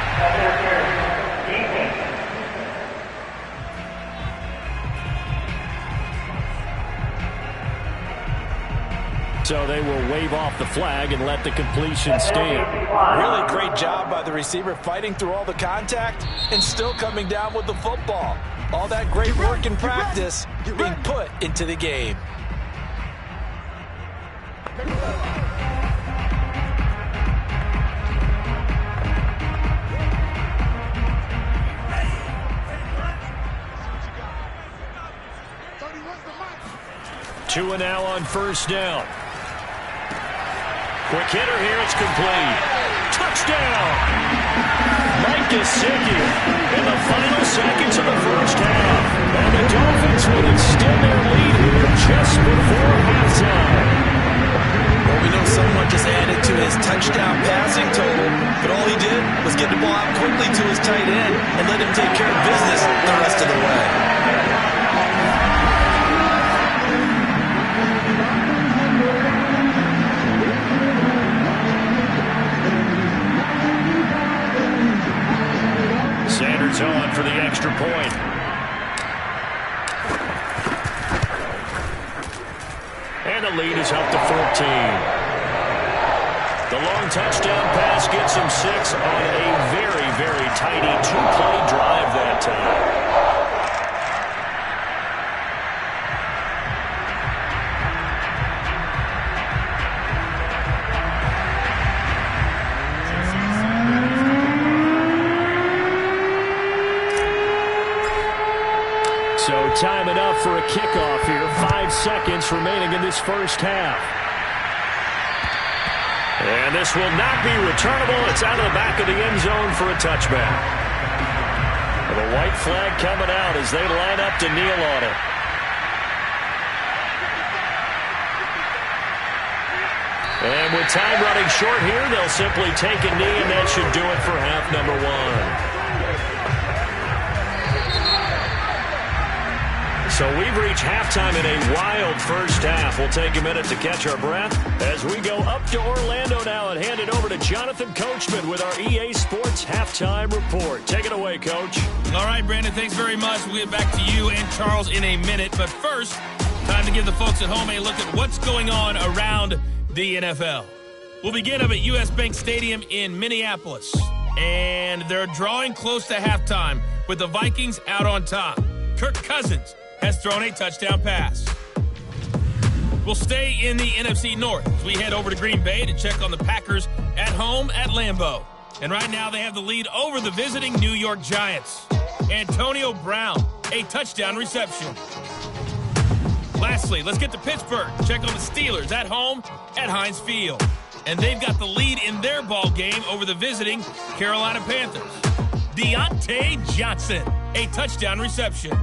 So they will wave off the flag and let the completion stand. Really great job by the receiver fighting through all the contact and still coming down with the football. All that great work in practice being put into the game. Two and now on first down. Quick hitter here, it's complete. Touchdown! Mike Gesicki in the final seconds of the first half. And the Dolphins will extend their lead here just before halftime. Well, we know someone just added to his touchdown passing total, but all he did was get the ball out quickly to his tight end and let him take care of business the rest of the way. Sanders on for the extra point. And the lead is up to 14. The long touchdown pass gets him 6 on a very, very tidy 2-play drive that time. So time enough for a kickoff here. 5 seconds remaining in this first half. And this will not be returnable. It's out of the back of the end zone for a touchback. The white flag coming out as they line up to kneel on it. And with time running short here, they'll simply take a knee, and that should do it for half number 1. So we've reached halftime in a wild first half. We'll take a minute to catch our breath as we go up to Orlando now and hand it over to Jonathan Coachman with our EA Sports Halftime Report. Take it away, Coach. All right, Brandon, thanks very much. We'll get back to you and Charles in a minute. But first, time to give the folks at home a look at what's going on around the NFL. We'll begin up at US Bank Stadium in Minneapolis. And they're drawing close to halftime with the Vikings out on top. Kirk Cousins has thrown a touchdown pass. We'll stay in the NFC North as we head over to Green Bay to check on the Packers at home at Lambeau. And right now they have the lead over the visiting New York Giants. Antonio Brown, a touchdown reception. Lastly, let's get to Pittsburgh. Check on the Steelers at home at Heinz Field. And they've got the lead in their ball game over the visiting Carolina Panthers. Deontay Johnson, a touchdown reception.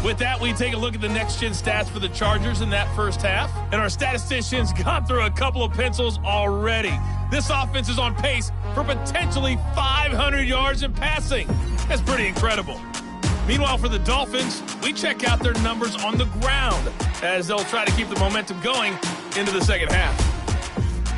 With that, we take a look at the next-gen stats for the Chargers in that first half. And our statisticians gone through a couple of pencils already. This offense is on pace for potentially 500 yards in passing. That's pretty incredible. Meanwhile, for the Dolphins, we check out their numbers on the ground as they'll try to keep the momentum going into the second half.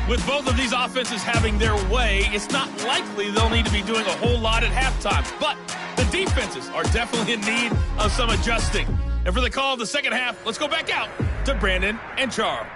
With both of these offenses having their way, it's not likely they'll need to be doing a whole lot at halftime. But the defenses are definitely in need of some adjusting. And for the call of the second half, let's go back out to Brandon and Charles.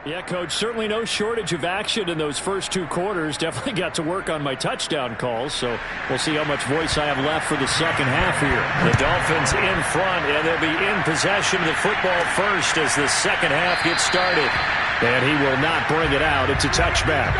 Yeah, Coach, certainly no shortage of action in those first 2 quarters. Definitely got to work on my touchdown calls, so we'll see how much voice I have left for the second half here. The Dolphins in front, and they'll be in possession of the football first as the second half gets started. And he will not bring it out. It's a touchback.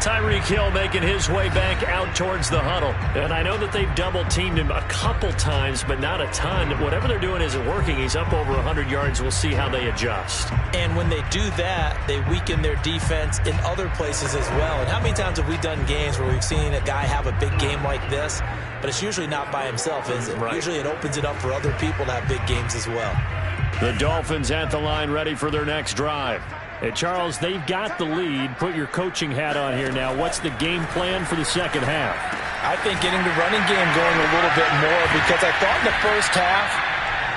Tyreek Hill making his way back out towards the huddle. And I know that they've double-teamed him a couple times, but not a ton. Whatever they're doing isn't working. He's up over 100 yards. We'll see how they adjust. And when they do that, they weaken their defense in other places as well. And how many times have we done games where we've seen a guy have a big game like this, but it's usually not by himself, is it? Right. Usually it opens it up for other people to have big games as well. The Dolphins at the line ready for their next drive. Hey, Charles, they've got the lead. Put your coaching hat on here now. What's the game plan for the second half? I think getting the running game going a little bit more, because I thought in the first half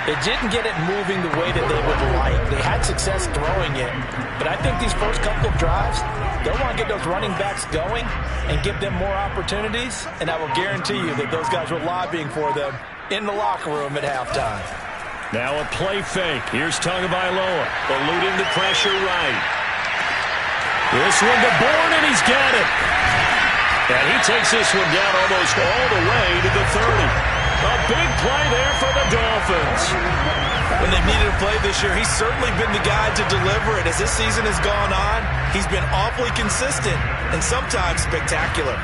they didn't get it moving the way that they would like. They had success throwing it, but I think these first couple of drives, they'll want to get those running backs going and give them more opportunities, and I will guarantee you that those guys were lobbying for them in the locker room at halftime. Now a play fake. Here's Tagovailoa eluding the pressure right. This one to Bourne, and he's got it. And he takes this one down almost all the way to the 30. A big play there for the Dolphins. When they needed a play this year, he's certainly been the guy to deliver it. As this season has gone on, he's been awfully consistent and sometimes spectacular.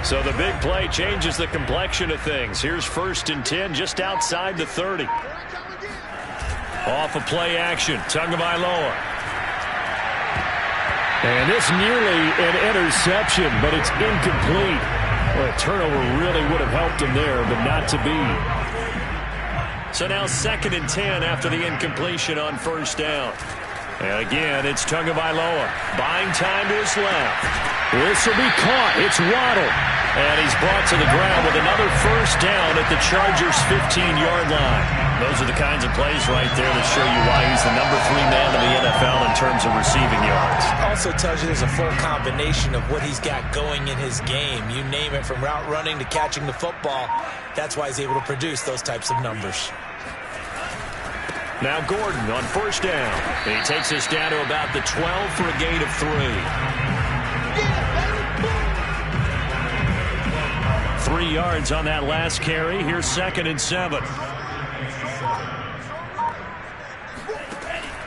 So the big play changes the complexion of things. Here's 1st and 10 just outside the 30. Off of play action, Tagovailoa. And this nearly an interception, but it's incomplete. Well, a turnover really would have helped him there, but not to be. So now 2nd and 10 after the incompletion on 1st down. And again, it's Tagovailoa buying time to his left. This will be caught. It's Waddle. And he's brought to the ground with another 1st down at the Chargers' 15-yard line. Those are the kinds of plays right there that show you why he's the number 3 man in the NFL in terms of receiving yards. Also tells you there's a full combination of what he's got going in his game. You name it, from route running to catching the football. That's why he's able to produce those types of numbers. Now Gordon on 1st down. And he takes us down to about the 12 for a gain of 3. 3 yards on that last carry. Here's 2nd and 7.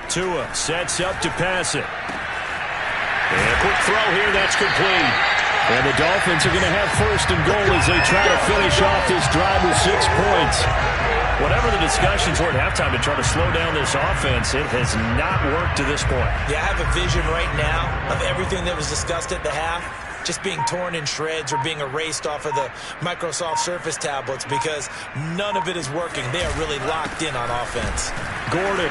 Tua sets up to pass it. And a quick throw here. That's complete. And the Dolphins are going to have 1st and goal as they try to finish off this drive with 6 points. Whatever the discussions were at halftime to try to slow down this offense, it has not worked to this point. Yeah, I have a vision right now of everything that was discussed at the half just being torn in shreds or being erased off of the Microsoft Surface tablets, because none of it is working. They are really locked in on offense. Gordon,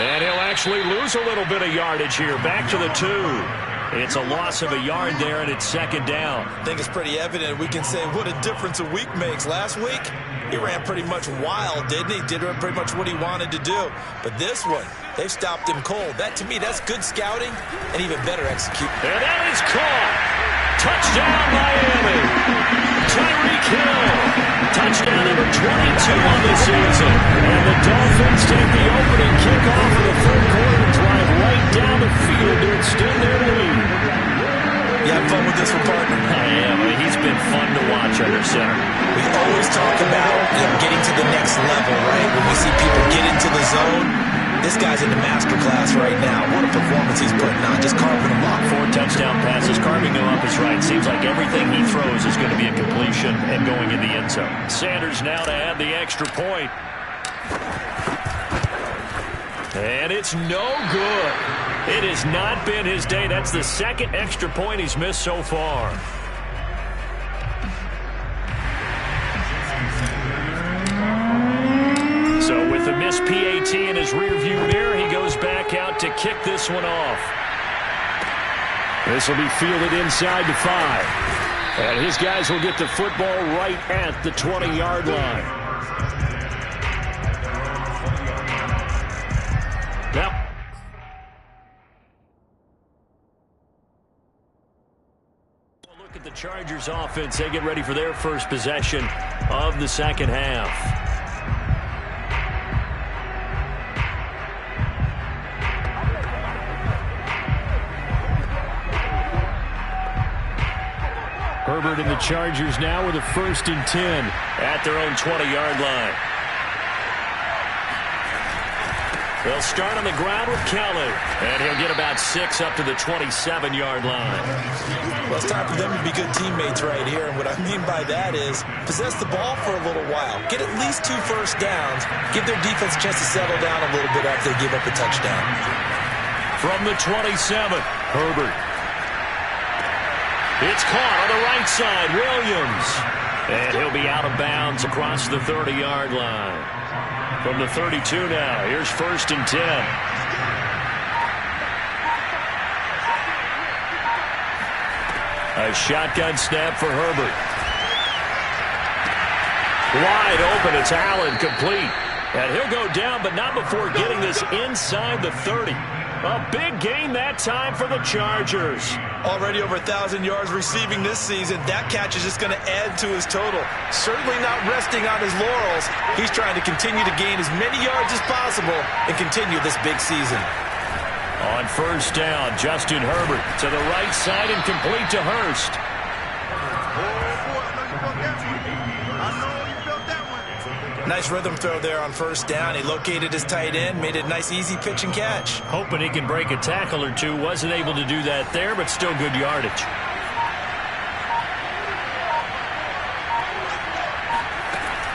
and he'll actually lose a little bit of yardage here. Back to the 2. It's a loss of a yard there, and it's 2nd down. I think it's pretty evident. We can say what a difference a week makes. Last week, he ran pretty much wild, didn't he? Did pretty much what he wanted to do. But this one, they've stopped him cold. That, to me, that's good scouting and even better execution. And that is caught. Touchdown, Miami. Tyreek Hill. Touchdown number 22 on the season. And the Dolphins take the opening kickoff of the 3rd quarter drive right down the field to extend their lead. You have fun with this one, partner? I am. I mean, he's been fun to watch under center. We always talk about getting to the next level, right? When we see people get into the zone, this guy's in the master class right now. What a performance he's putting on, just carving them up. 4 touchdown passes, carving them up is right. Seems like everything he throws is going to be a completion and going in the end zone. Sanders now to add the extra point. And it's no good. It has not been his day. That's the 2nd extra point he's missed so far. So with the missed PAT in his rearview mirror, he goes back out to kick this one off. This will be fielded inside the 5. And his guys will get the football right at the 20-yard line. Now, look at the Chargers offense, they get ready for their first possession of the second half. Herbert and the Chargers now with a 1st and 10 at their own 20-yard line. They'll start on the ground with Kelly, and he'll get about 6 up to the 27-yard line. Well, it's time for them to be good teammates right here, and what I mean by that is possess the ball for a little while, get at least 2 first downs, give their defense a chance to settle down a little bit after they give up a touchdown. From the 27, Herbert. It's caught on the right side, Williams. And he'll be out of bounds across the 30-yard line. From the 32 now, here's 1st and 10. A shotgun snap for Herbert. Wide open, it's Allen, complete. And he'll go down, but not before getting this inside the 30. A big gain that time for the Chargers. Already over 1,000 yards receiving this season. That catch is just going to add to his total. Certainly not resting on his laurels. He's trying to continue to gain as many yards as possible and continue this big season. On 1st down, Justin Herbert to the right side and complete to Hurst. Nice rhythm throw there on 1st down. He located his tight end, made it a nice easy pitch and catch. Hoping he can break a tackle or two. Wasn't able to do that there, but still good yardage.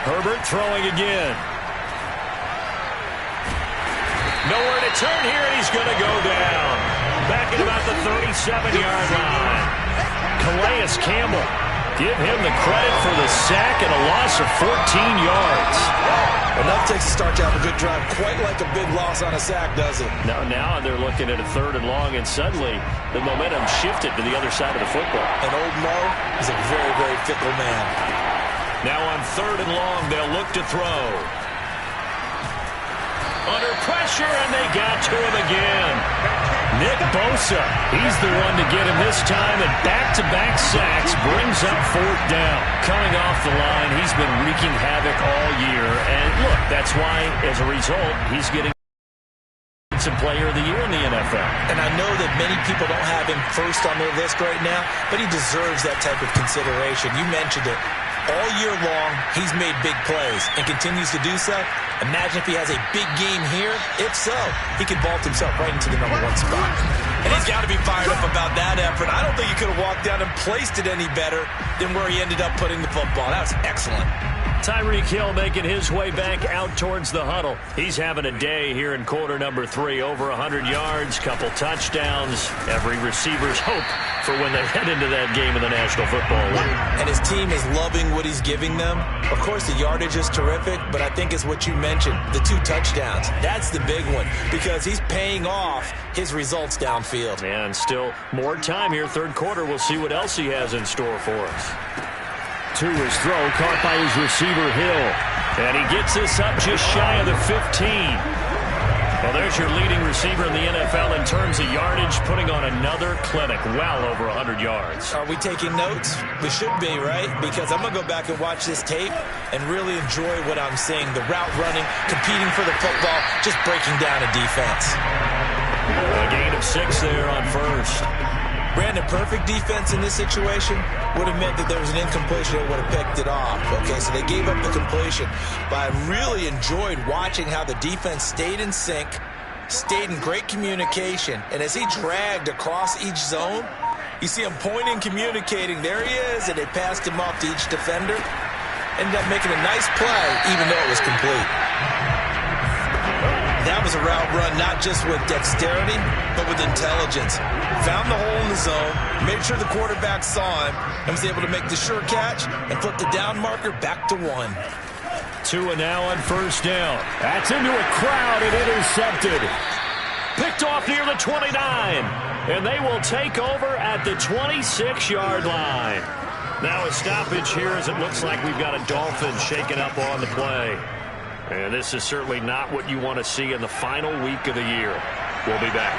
Herbert throwing again. Nowhere to turn here, and he's going to go down. Back at about the 37-yard line. Calais Campbell. Give him the credit for the sack and a loss of 14 yards. Enough takes a start to have a good drive. Quite like a big loss on a sack, does it? Now they're looking at a 3rd and long, and suddenly the momentum shifted to the other side of the football. And old Mo is a very, very fickle man. Now on 3rd and long, they'll look to throw. Under pressure, and they got to him again. Nick Bosa, he's the one to get him this time, and back-to-back sacks brings up 4th down. Coming off the line, he's been wreaking havoc all year, and look, that's why, as a result, he's getting some player of the year in the NFL. And I know that many people don't have him first on their list right now, but he deserves that type of consideration. You mentioned it. All year long, he's made big plays and continues to do so. Imagine if he has a big game here. If so, he could vault himself right into the #1 spot. And he's got to be fired up about that effort. I don't think he could have walked down and placed it any better than where he ended up putting the football. That was excellent. Tyreek Hill making his way back out towards the huddle. He's having a day here in quarter number 3. Over 100 yards, couple touchdowns. Every receiver's hope for when they head into that game in the National Football League. And his team is loving what he's giving them. Of course, the yardage is terrific, but I think it's what you mentioned, the 2 touchdowns. That's the big one because he's paying off his results downfield. And still more time here, 3rd quarter. We'll see what else he has in store for us. To his throw, caught by his receiver, Hill. And he gets this up just shy of the 15. Well, there's your leading receiver in the NFL in terms of yardage, putting on another clinic, well over 100 yards. Are we taking notes? We should be, right? Because I'm going to go back and watch this tape and really enjoy what I'm seeing. The route running, competing for the football, just breaking down a defense. A gain of 6 there on 1st. Brandon, perfect defense in this situation would have meant that there was an incompletion that would have picked it off. Okay, so they gave up the completion. But I really enjoyed watching how the defense stayed in sync, stayed in great communication, and as he dragged across each zone, you see him pointing, communicating. There he is, and they passed him off to each defender. Ended up making a nice play, even though it was complete. That was a route run not just with dexterity, but with intelligence. Found the hole in the zone, made sure the quarterback saw him, and was able to make the sure catch and flip the down marker back to 1. 2 and now on 1st down. That's into a crowd and intercepted. Picked off near the 29. And they will take over at the 26-yard line. Now a stoppage here as it looks like we've got a Dolphins shaken up on the play. And this is certainly not what you want to see in the final week of the year. We'll be back.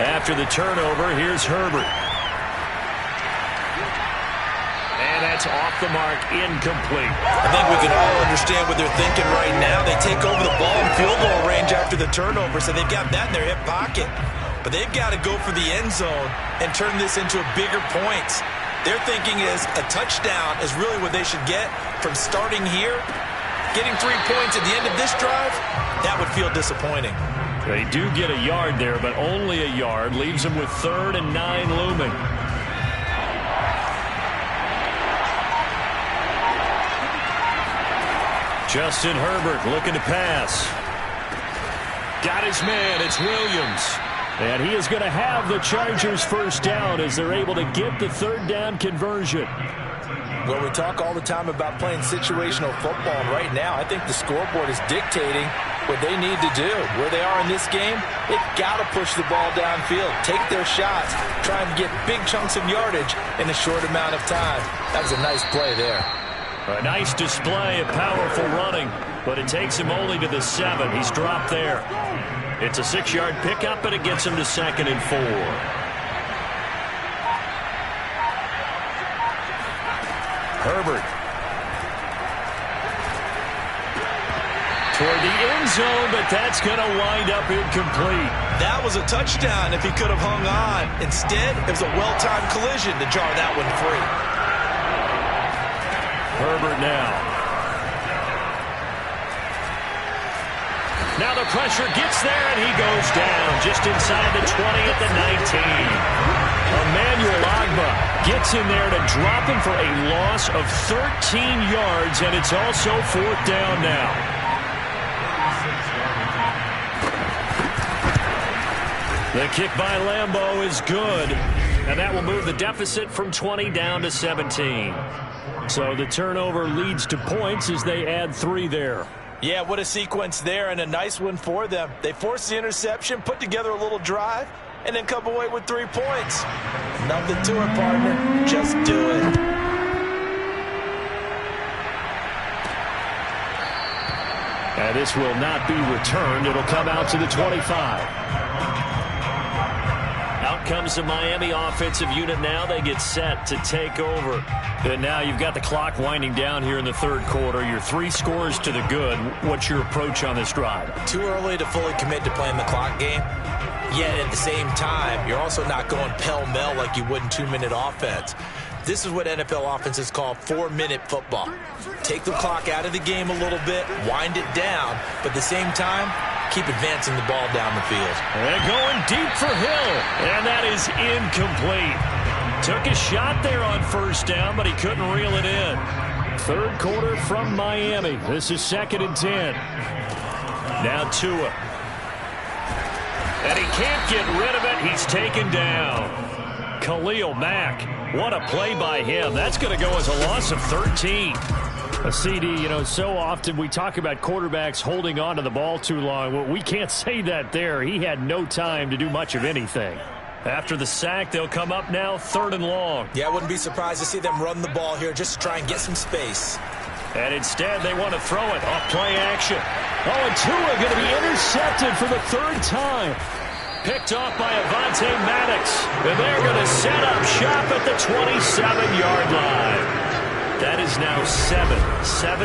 After the turnover, here's Herbert. And that's off the mark, incomplete. I think we can all understand what they're thinking right now. They take over the ball in field goal range after the turnover, so they've got that in their hip pocket. But they've got to go for the end zone and turn this into bigger points. Their thinking is a touchdown is really what they should get from starting here. Getting 3 points at the end of this drive, that would feel disappointing. They do get a yard there, but only a yard. Leaves them with 3rd and 9 looming. Justin Herbert looking to pass. Got his man. It's Williams. And he is going to have the Chargers first down as they're able to get the 3rd down conversion. Well, we talk all the time about playing situational football, and right now I think the scoreboard is dictating what they need to do. Where they are in this game, they've got to push the ball downfield, take their shots, try and get big chunks of yardage in a short amount of time. That was a nice play there. A nice display of powerful running, but it takes him only to the 7. He's dropped there. It's a 6-yard pickup, and it gets him to 2nd and 4. Herbert. Toward the end zone, but that's going to wind up incomplete. That was a touchdown if he could have hung on. Instead, it was a well-timed collision to jar that one free. Herbert now. Now the pressure gets there, and he goes down just inside the 20 at the 19. Emmanuel Ogbah gets in there to drop him for a loss of 13 yards, and it's also 4th down now. The kick by Lambeau is good, and that will move the deficit from 20 down to 17. So the turnover leads to points as they add 3 there. Yeah, what a sequence there, and a nice one for them. They forced the interception, put together a little drive, and then come away with 3 points. Nothing to it, partner. Just do it. And this will not be returned. It'll come out to the 25. Out comes the Miami offensive unit now. They get set to take over. And now you've got the clock winding down here in the 3rd quarter. Your 3 scores to the good. What's your approach on this drive? Too early to fully commit to playing the clock game. Yet at the same time, you're also not going pell-mell like you would in 2-minute offense. This is what NFL offenses call 4-minute football. Take the clock out of the game a little bit, wind it down, but at the same time, keep advancing the ball down the field. And going deep for Hill, and that is incomplete. Took a shot there on 1st down, but he couldn't reel it in. 3rd quarter from Miami. This is 2nd and 10. Now Tua. And he can't get rid of it. He's taken down. Khalil Mack. What a play by him. That's going to go as a loss of 13. A CD, so often we talk about quarterbacks holding on to the ball too long. Well, we can't say that there. He had no time to do much of anything. After the sack, they'll come up now 3rd and long. Yeah, I wouldn't be surprised to see them run the ball here just to try and get some space. And instead, they want to throw it off play action. Oh, and Tua going to be intercepted for the 3rd time. Picked off by Avonte Maddox. And they're going to set up shop at the 27-yard line. That is now 7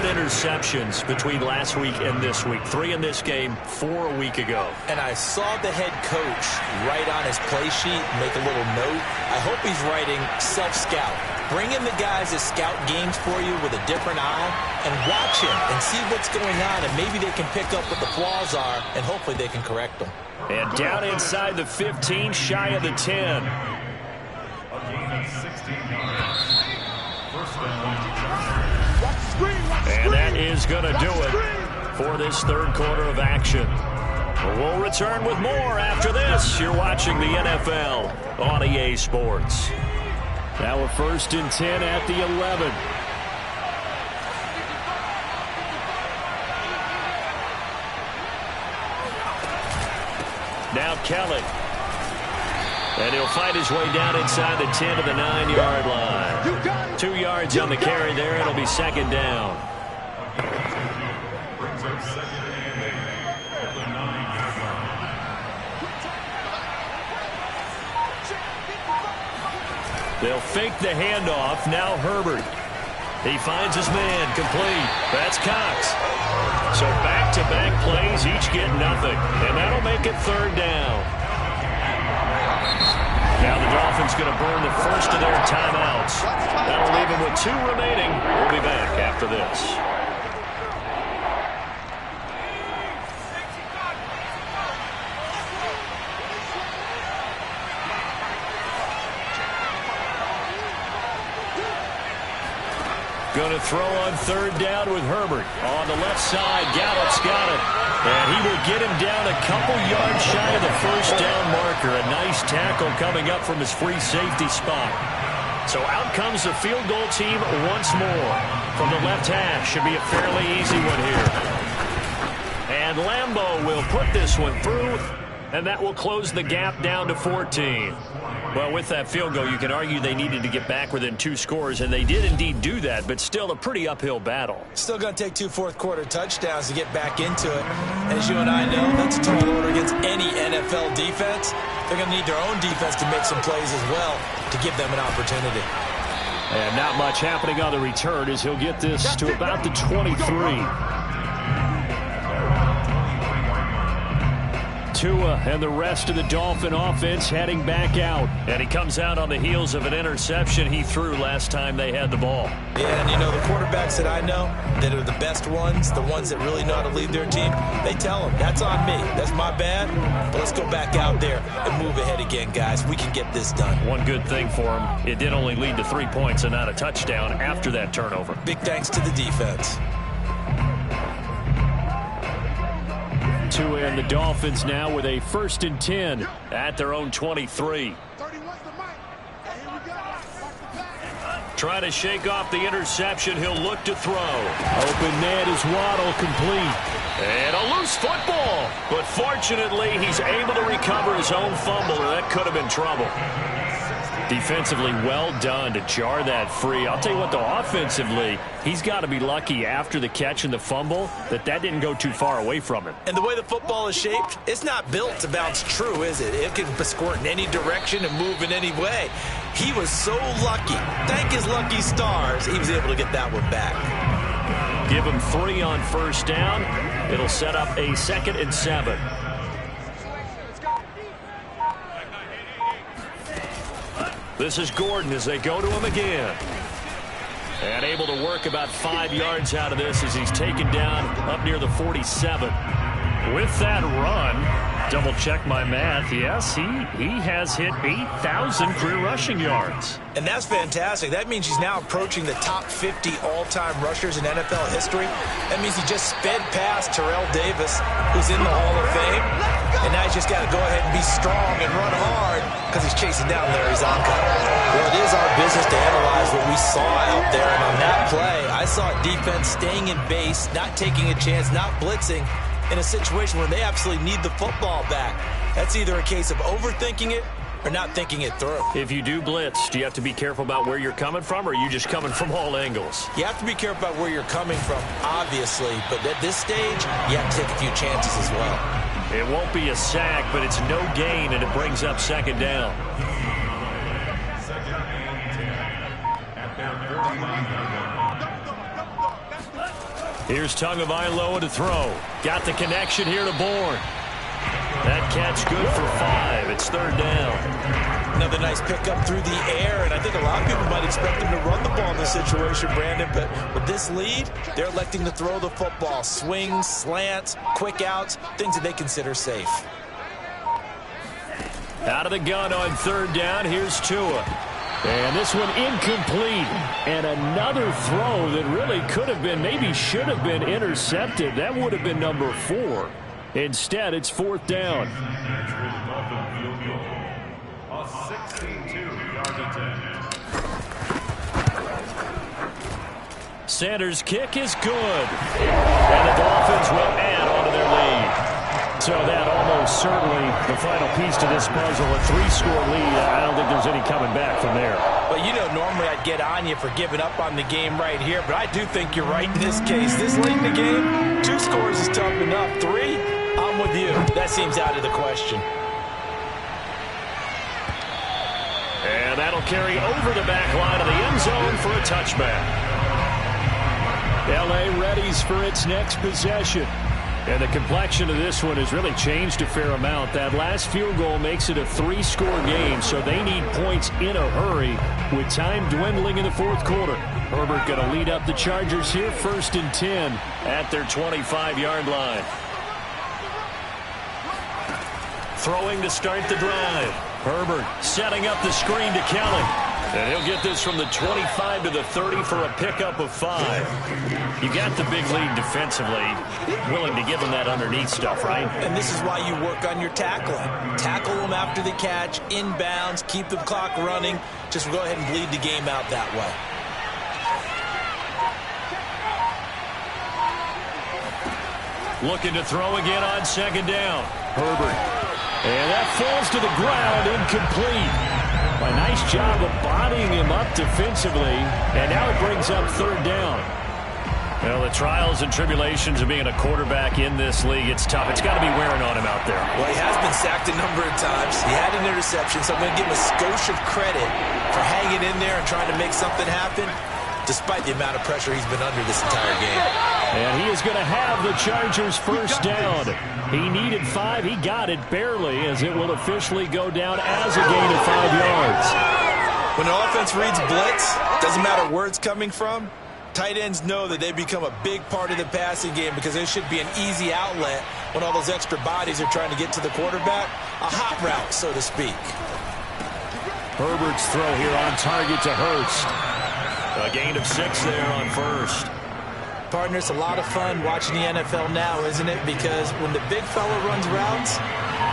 interceptions between last week and this week. 3 in this game, 4 a week ago. And I saw the head coach write on his play sheet, make a little note. I hope he's writing self-scout. Bring in the guys that scout games for you with a different eye and watch him and see what's going on, and maybe they can pick up what the flaws are, and hopefully they can correct them. And down inside the 15, shy of the 10. And that is going to do it for this 3rd quarter of action. We'll return with more after this. You're watching the NFL on EA Sports. Now we're 1st and 10 at the 11. Now Kelly. And he'll fight his way down inside the 10 to the 9-yard line. 2 yards on the carry there. It'll be 2nd down. They'll fake the handoff. Now Herbert. He finds his man. Complete. That's Cox. So back-to-back plays, each get nothing. And that'll make it third down. Now the Dolphins going to burn the first of their timeouts. That'll leave them with 2 remaining. We'll be back after this. Going to throw on third down with Herbert. On the left side, Gallup's got it. And he will get him down a couple yards shy of the first down marker. A nice tackle coming up from his free safety spot. So out comes the field goal team once more. From the left hash, should be a fairly easy one here. And Lambeau will put this one through, and that will close the gap down to 14. Well, with that field goal, you can argue they needed to get back within 2 scores, and they did indeed do that, but still a pretty uphill battle. Still going to take 2 fourth-quarter touchdowns to get back into it. As you and I know, that's a tall order against any NFL defense. They're going to need their own defense to make some plays as well to give them an opportunity. And not much happening on the return as he'll get this to about the 23. Tua and the rest of the Dolphin offense heading back out. And he comes out on the heels of an interception he threw last time they had the ball. Yeah, and you know, the quarterbacks that I know that are the best ones, the ones that really know how to lead their team, they tell them, that's on me. That's my bad. But let's go back out there and move ahead again, guys. We can get this done. One good thing for him, it did only lead to 3 points and not a touchdown after that turnover. Big thanks to the defense. Tua and the Dolphins now with a 1st and 10 at their own 23. Trying to shake off the interception. He'll look to throw. Open man is Waddle, complete. And a loose football. But fortunately, he's able to recover his own fumble, or that could have been trouble. Defensively, well done to jar that free. I'll tell you what, though, offensively, he's got to be lucky after the catch and the fumble that didn't go too far away from him. And the way the football is shaped, it's not built to bounce true, is it? It can squirt in any direction and move in any way. He was so lucky. Thank his lucky stars, he was able to get that one back. Give him 3 on first down. It'll set up a 2nd and 7. This is Gordon as they go to him again. And able to work about 5 yards out of this as he's taken down up near the 47. With that run, double check my math. Yes, he has hit 8,000 career rushing yards. And that's fantastic. That means he's now approaching the top 50 all-time rushers in NFL history. That means he just sped past Terrell Davis, who's in the Hall of Fame. And now he's just got to go ahead and be strong and run hard because he's chasing down Larry Zonka. Well, it is our business to analyze what we saw out there. And on that play, I saw defense staying in base, not taking a chance, not blitzing, in a situation where they absolutely need the football back. That's either a case of overthinking it or not thinking it through. If you do blitz, do you have to be careful about where you're coming from, or are you just coming from all angles? You have to be careful about where you're coming from, obviously, but at this stage, you have to take a few chances as well. It won't be a sack, but it's no gain, and it brings up 2nd down. Here's Tagovailoa to throw. Got the connection here to Bourne. That catch good for 5. It's 3rd down. Another nice pickup through the air, and I think a lot of people might expect him to run the ball in this situation, Brandon, but with this lead, they're electing to throw the football. Swings, slants, quick outs, things that they consider safe. Out of the gun on 3rd down, here's Tua. And this one incomplete. And another throw that really could have been, maybe should have been intercepted. That would have been number 4. Instead, it's 4th down. Sanders' kick is good. And the Dolphins will add on to their lead. So that almost certainly the final piece to this puzzle. A 3-score lead. I don't think there's any coming back from there. Well, you know, normally I'd get on you for giving up on the game right here, but I do think you're right in this case. This late in the game, 2 scores is tough enough. 3, I'm with you. That seems out of the question. And that'll carry over the back line of the end zone for a touchback. L.A. readies for its next possession. And the complexion of this one has really changed a fair amount. That last field goal makes it a 3-score game, so they need points in a hurry with time dwindling in the fourth quarter. Herbert going to lead up the Chargers here, 1st and 10 at their 25-yard line. Throwing to start the drive. Herbert setting up the screen to Kelly. And he'll get this from the 25 to the 30 for a pickup of 5. You got the big lead defensively. Willing to give them that underneath stuff, right? And this is why you work on your tackling. Tackle them after the catch, inbounds, keep the clock running. Just go ahead and bleed the game out that way. Looking to throw again on 2nd down. Herbert. And that falls to the ground, incomplete. A nice job of bodying him up defensively, and now it brings up 3rd down. Well, the trials and tribulations of being a quarterback in this league, it's tough. It's got to be wearing on him out there. Well, he has been sacked a number of times. He had an interception, so I'm going to give him a skosh of credit for hanging in there and trying to make something happen, despite the amount of pressure he's been under this entire game. And he is going to have the Chargers 1st down. He needed 5. He got it barely, as it will officially go down as a gain of 5 yards. When the offense reads blitz, doesn't matter where it's coming from, tight ends know that they become a big part of the passing game because there should be an easy outlet when all those extra bodies are trying to get to the quarterback. A hot route, so to speak. Herbert's throw here on target to Hurst. A gain of 6 there on 1st. Partner, it's a lot of fun watching the NFL now, isn't it? Because when the big fella runs routes,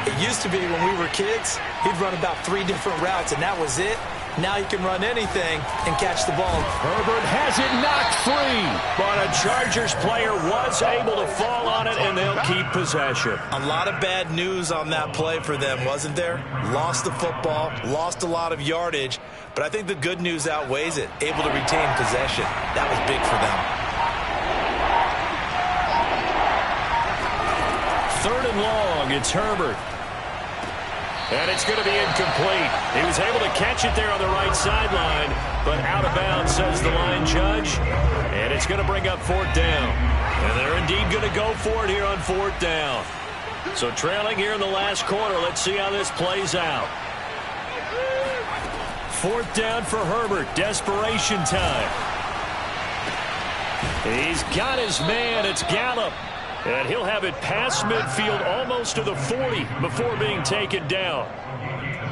it used to be when we were kids, he'd run about 3 different routes, and that was it. Now he can run anything and catch the ball. Herbert has it knocked free, but a Chargers player was able to fall on it, and they'll keep possession. A lot of bad news on that play for them, wasn't there? Lost the football, lost a lot of yardage, but I think the good news outweighs it. Able to retain possession. That was big for them. 3rd and long, it's Herbert. And it's going to be incomplete. He was able to catch it there on the right sideline, but out of bounds, says the line judge. And it's going to bring up 4th down. And they're indeed going to go for it here on 4th down. So trailing here in the last quarter, let's see how this plays out. 4th down for Herbert. Desperation time. He's got his man. It's Gallup. And he'll have it past midfield almost to the 40 before being taken down.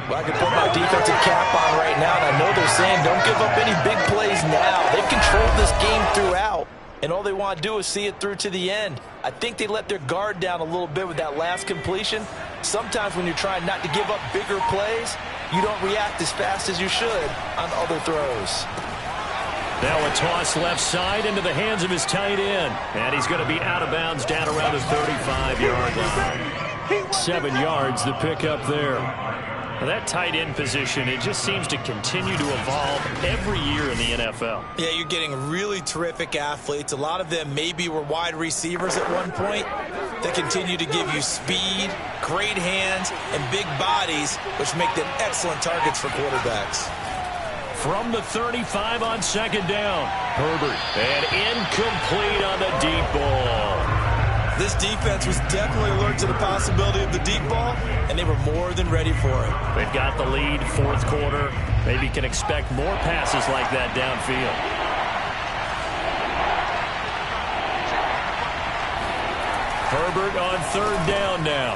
Well, I can put my defensive cap on right now, and I know they're saying don't give up any big plays now. They've controlled this game throughout, and all they want to do is see it through to the end. I think they let their guard down a little bit with that last completion. Sometimes when you're trying not to give up bigger plays, you don't react as fast as you should on other throws. Now a toss left side into the hands of his tight end. And he's going to be out of bounds down around the 35-yard line. 7 yards, the pickup there. Now that tight end position, it just seems to continue to evolve every year in the NFL. Yeah, you're getting really terrific athletes. A lot of them maybe were wide receivers at one point. They continue to give you speed, great hands, and big bodies, which make them excellent targets for quarterbacks. From the 35 on 2nd down. Herbert. And incomplete on the deep ball. This defense was definitely alert to the possibility of the deep ball, and they were more than ready for it. They've got the lead, 4th quarter. Maybe can expect more passes like that downfield. Herbert on 3rd down now.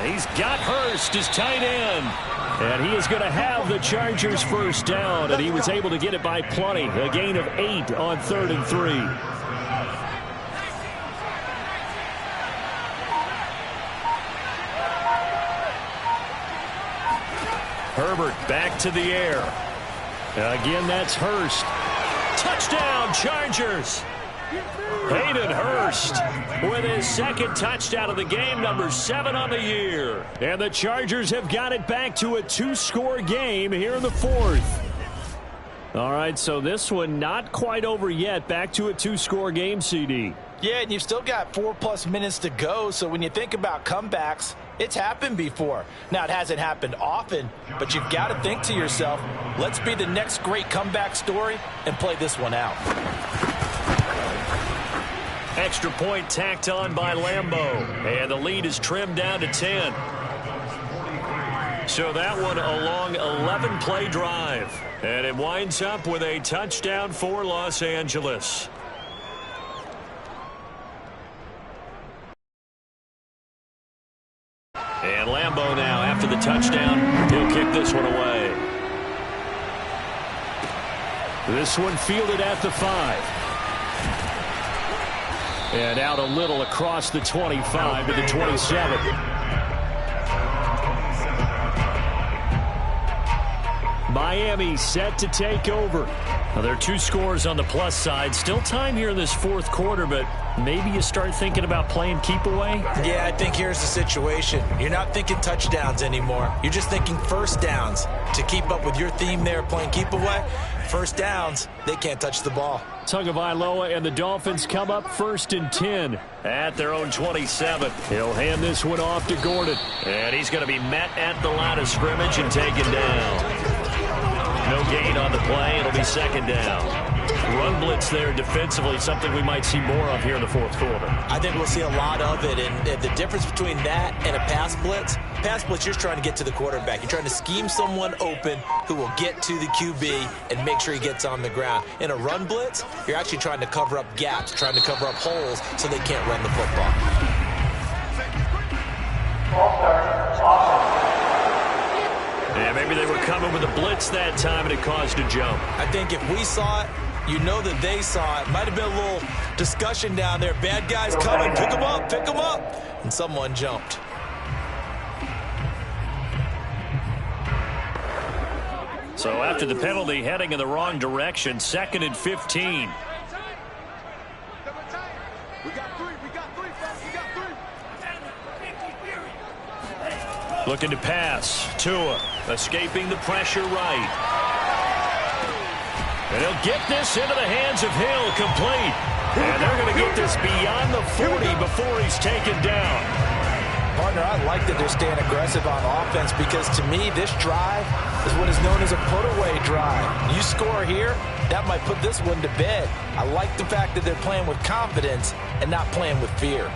He's got Hurst, his tight end. And he is going to have the Chargers 1st down, and he was able to get it by plenty. A gain of 8 on 3rd and 3. Herbert back to the air. Again, that's Hurst. Touchdown, Chargers. Hayden Hurst with his 2nd touchdown of the game, number 7 on the year. And the Chargers have got it back to a 2-score game here in the 4th. All right, so this one not quite over yet. Back to a 2-score game, CD. Yeah, and you've still got 4+ minutes to go, so when you think about comebacks, it's happened before. Now, it hasn't happened often, but you've got to think to yourself, let's be the next great comeback story and play this one out. Extra point tacked on by Lambeau, and the lead is trimmed down to 10. So that one a long 11-play drive, and it winds up with a touchdown for Los Angeles. And Lambeau now, after the touchdown, he'll kick this one away. This one fielded at the 5. And out a little across the 25 to the 27. Miami set to take over. Now, there are 2 scores on the plus side. Still time here in this 4th quarter, but maybe you start thinking about playing keep away? Yeah, I think here's the situation. You're not thinking touchdowns anymore. You're just thinking first downs. To keep up with your theme there, playing keep away, first downs, they can't touch the ball. Tagovailoa and the Dolphins come up 1st and 10 at their own 27. He'll hand this one off to Gordon. And he's going to be met at the line of scrimmage and taken down. No gain on the play. It'll be 2nd down. Run blitz there defensively, something we might see more of here in the 4th quarter. I think we'll see a lot of it, and the difference between that and a pass blitz, you're just trying to get to the quarterback. You're trying to scheme someone open who will get to the QB and make sure he gets on the ground. In a run blitz, you're actually trying to cover up gaps, trying to cover up holes so they can't run the football. Yeah, maybe they were coming with a blitz that time and it caused a jump. I think if we saw it, you know that they saw it. Might have been a little discussion down there. Bad guys coming, pick them up, pick them up. And someone jumped. So after the penalty, heading in the wrong direction, 2nd and 15. Looking to pass. Tua escaping the pressure right. And he'll get this into the hands of Hill, complete. And they're going to get this beyond the 40 before he's taken down. Partner, I like that they're staying aggressive on offense because to me, this drive is what is known as a put-away drive. You score here, that might put this one to bed. I like the fact that they're playing with confidence and not playing with fear.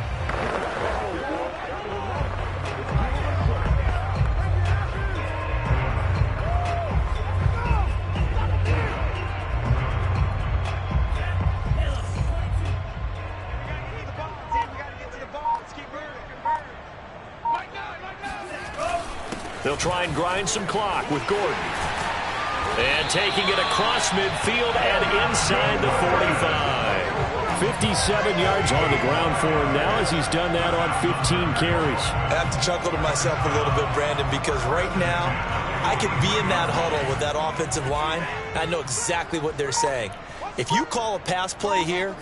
They'll try and grind some clock with Gordon. And taking it across midfield and inside the 45. 57 yards on the ground for him now as he's done that on 15 carries. I have to chuckle to myself a little bit, Brandon, because right now I could be in that huddle with that offensive line. I know exactly what they're saying. If you call a pass play here,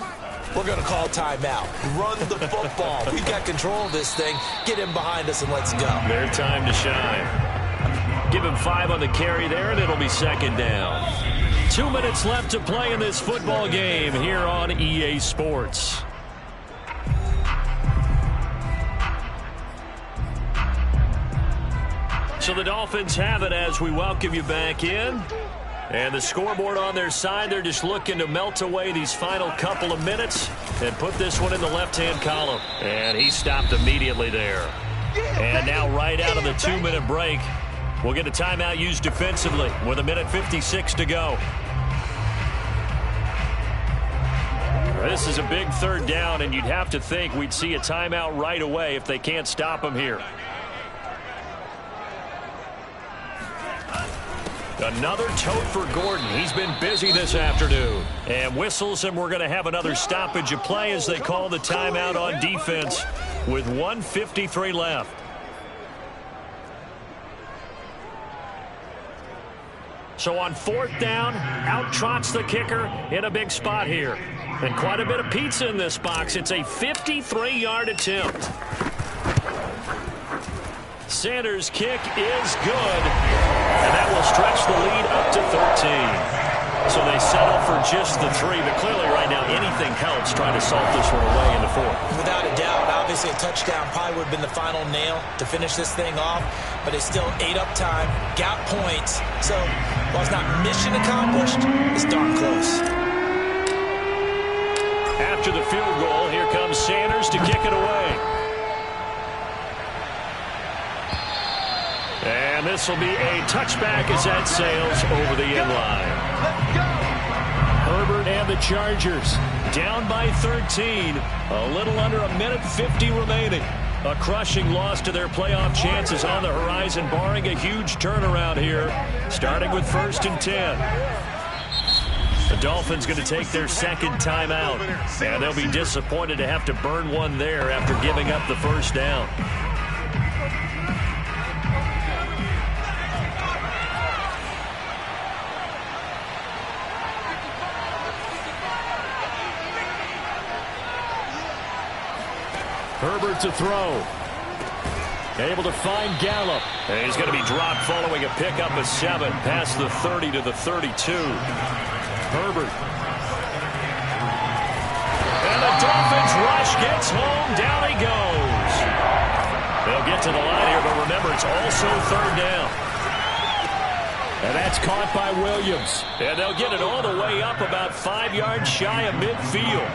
we're going to call timeout. Run the football. We've got control of this thing. Get in behind us and let's go. Their time to shine. Give him 5 on the carry there, and it'll be 2nd down. 2 minutes left to play in this football game here on EA Sports. So the Dolphins have it as we welcome you back in. And the scoreboard on their side, they're just looking to melt away these final couple of minutes and put this one in the left-hand column. And he stopped immediately there. And now right out of the 2-minute break, we'll get a timeout used defensively with 1:56 to go. This is a big 3rd down, and you'd have to think we'd see a timeout right away if they can't stop him here. Another tote for Gordon. He's been busy this afternoon. And whistles, and we're going to have another stoppage of play as they call the timeout on defense with 1:53 left. So on 4th down, out trots the kicker in a big spot here. And quite a bit of pizza in this box. It's a 53-yard attempt. Sanders' kick is good, and that will stretch the lead up to 13. So they settle for just the 3, but clearly right now anything helps trying to salt this one away in the 4th. Without a doubt, obviously a touchdown probably would have been the final nail to finish this thing off, but they still ate up time, got points. So while it's not mission accomplished, it's darn close. After the field goal, here comes Sanders to kick it away. And this will be a touchback as that sails over the end line. Herbert and the Chargers down by 13. A little under a minute 50 remaining. A crushing loss to their playoff chances on the horizon, barring a huge turnaround here, starting with 1st and 10. The Dolphins going to take their second timeout, and they'll be disappointed to have to burn one there after giving up the first down. Herbert to throw. Able to find Gallup. And he's going to be dropped following a pickup of 7 past the 30 to the 32. Herbert. And the Dolphins rush gets home. Down he goes. They'll get to the line here, but remember, it's also 3rd down. And that's caught by Williams. And they'll get it all the way up about 5 yards shy of midfield.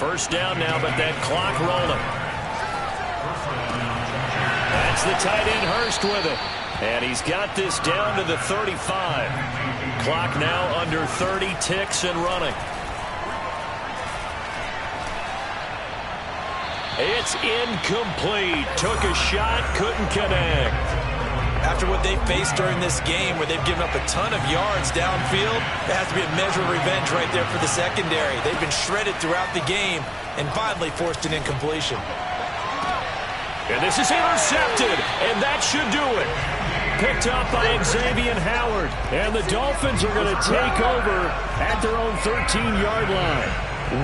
First down now, but that clock rolling. That's the tight end Hurst with it. And he's got this down to the 35. Clock now under 30 ticks and running. It's incomplete. Took a shot, couldn't connect. After what they faced during this game where they've given up a ton of yards downfield, there has to be a measure of revenge right there for the secondary. They've been shredded throughout the game and finally forced an incompletion. And this is intercepted, and that should do it. Picked up by Xavier Howard. And the Dolphins are going to take over at their own 13-yard line.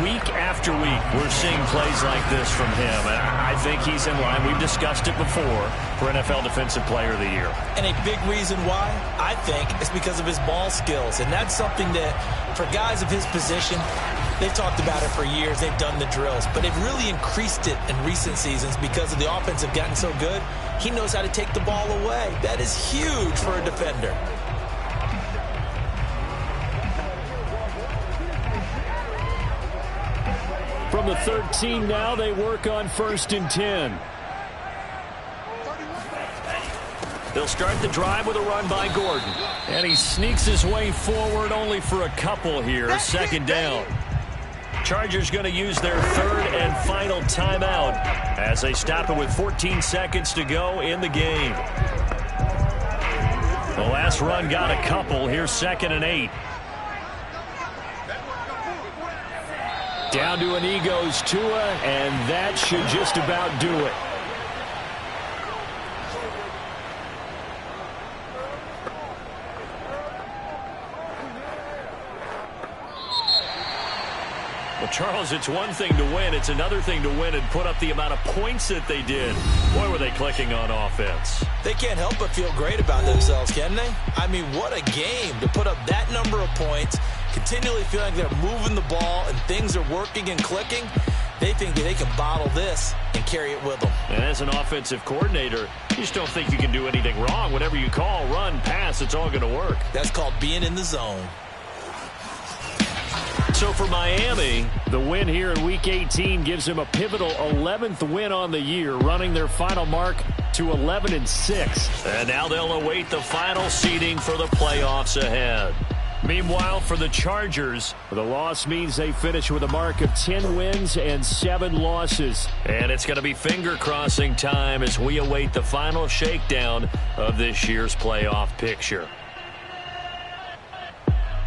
Week after week, we're seeing plays like this from him. And I think he's in line. We've discussed it before for NFL Defensive Player of the Year. And a big reason why, I think, is because of his ball skills. And that's something that, for guys of his position, they've talked about it for years. They've done the drills. But they've really increased it in recent seasons because of the offense have gotten so good. He knows how to take the ball away. That is huge for a defender. From the 13 now, they work on 1st and 10. They'll start the drive with a run by Gordon. And he sneaks his way forward only for a couple here. 2nd down. Chargers going to use their 3rd and final timeout as they stop it with 14 seconds to go in the game. The last run got a couple. Here's 2nd and 8. Down to an Egos Tua, and that should just about do it. Well, Charles, it's one thing to win. It's another thing to win and put up the amount of points that they did. Boy, were they clicking on offense. They can't help but feel great about themselves, can they? I mean, what a game to put up that number of points, continually feeling like they're moving the ball and things are working and clicking. They think that they can bottle this and carry it with them. And as an offensive coordinator, you just don't think you can do anything wrong. Whatever you call, run, pass, it's all going to work. That's called being in the zone. So for Miami, the win here in Week 18 gives them a pivotal 11th win on the year, running their final mark to 11-6. And now they'll await the final seeding for the playoffs ahead. Meanwhile, for the Chargers, the loss means they finish with a mark of 10 wins and 7 losses. And it's going to be finger-crossing time as we await the final shakedown of this year's playoff picture.